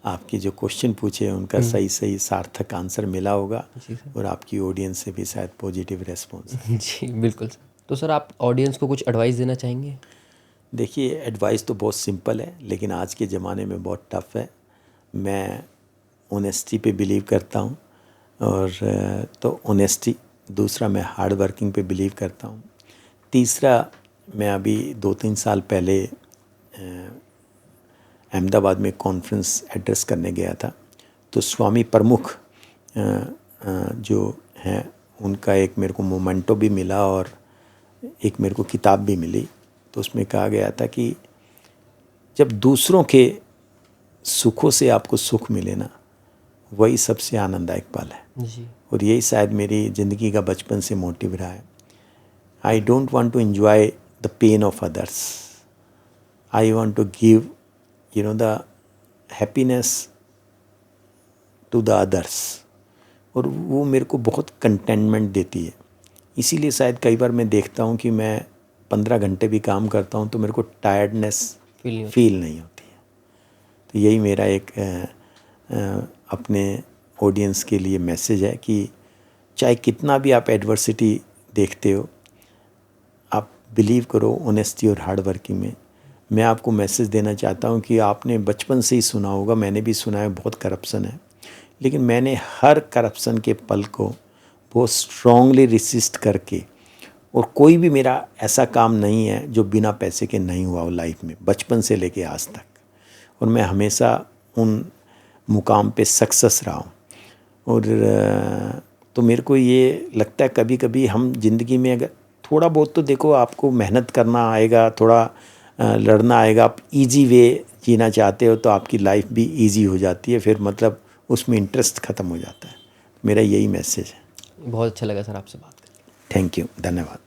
आपके जो क्वेश्चन पूछे उनका सही सही सार्थक आंसर मिला होगा,
जी सर।
और आपकी ऑडियंस से भी शायद पॉजिटिव रेस्पॉन्स।
जी बिल्कुल सर। तो सर आप ऑडियंस को कुछ एडवाइस देना चाहेंगे?
देखिए, एडवाइस तो बहुत सिंपल है, लेकिन आज के ज़माने में बहुत टफ है। मैं ऑनेस्टी पे बिलीव करता हूँ, और तो ऑनेस्टी। दूसरा, मैं हार्ड वर्किंग पे बिलीव करता हूँ। तीसरा, मैं अभी 2-3 साल पहले अहमदाबाद में कॉन्फ्रेंस एड्रेस करने गया था, तो स्वामी प्रमुख जो हैं उनका एक मेरे को मोमेंटो भी मिला, और एक मेरे को किताब भी मिली। तो उसमें कहा गया था कि जब दूसरों के सुखों से आपको सुख मिले ना, वही सबसे आनंददायक पल है।
जी।
और यही शायद मेरी ज़िंदगी का बचपन से मोटिव रहा है। I don't want to enjoy the pain of others, I want to give the happiness to the others. और वो मेरे को बहुत कंटेनमेंट देती है। इसीलिए शायद कई बार मैं देखता हूँ कि मैं 15 घंटे भी काम करता हूँ तो मेरे को टायर्डनेस फील नहीं होती है। तो यही मेरा एक अपने ऑडियंस के लिए मैसेज है कि चाहे कितना भी आप एडवर्सिटी देखते हो, आप बिलीव करो ऑनेस्टी और हार्ड वर्किंग में। मैं आपको मैसेज देना चाहता हूँ कि आपने बचपन से ही सुना होगा, मैंने भी सुना है, बहुत करप्शन है, लेकिन मैंने हर करप्शन के पल को बहुत स्ट्रांगली रेसिस्ट करके, और कोई भी मेरा ऐसा काम नहीं है जो बिना पैसे के नहीं हुआ हो लाइफ में, बचपन से लेके आज तक। और मैं हमेशा उन मुकाम पे सक्सेस रहा हूँ। और तो मेरे को ये लगता है कभी कभी हम ज़िंदगी में अगर थोड़ा बहुत तो देखो, आपको मेहनत करना आएगा, थोड़ा लड़ना आएगा, आप इजी वे जीना चाहते हो तो आपकी लाइफ भी इजी हो जाती है, फिर मतलब उसमें इंटरेस्ट ख़त्म हो जाता है। मेरा यही मैसेज है।
बहुत अच्छा लगा सर आपसे बात करके।
थैंक यू, धन्यवाद।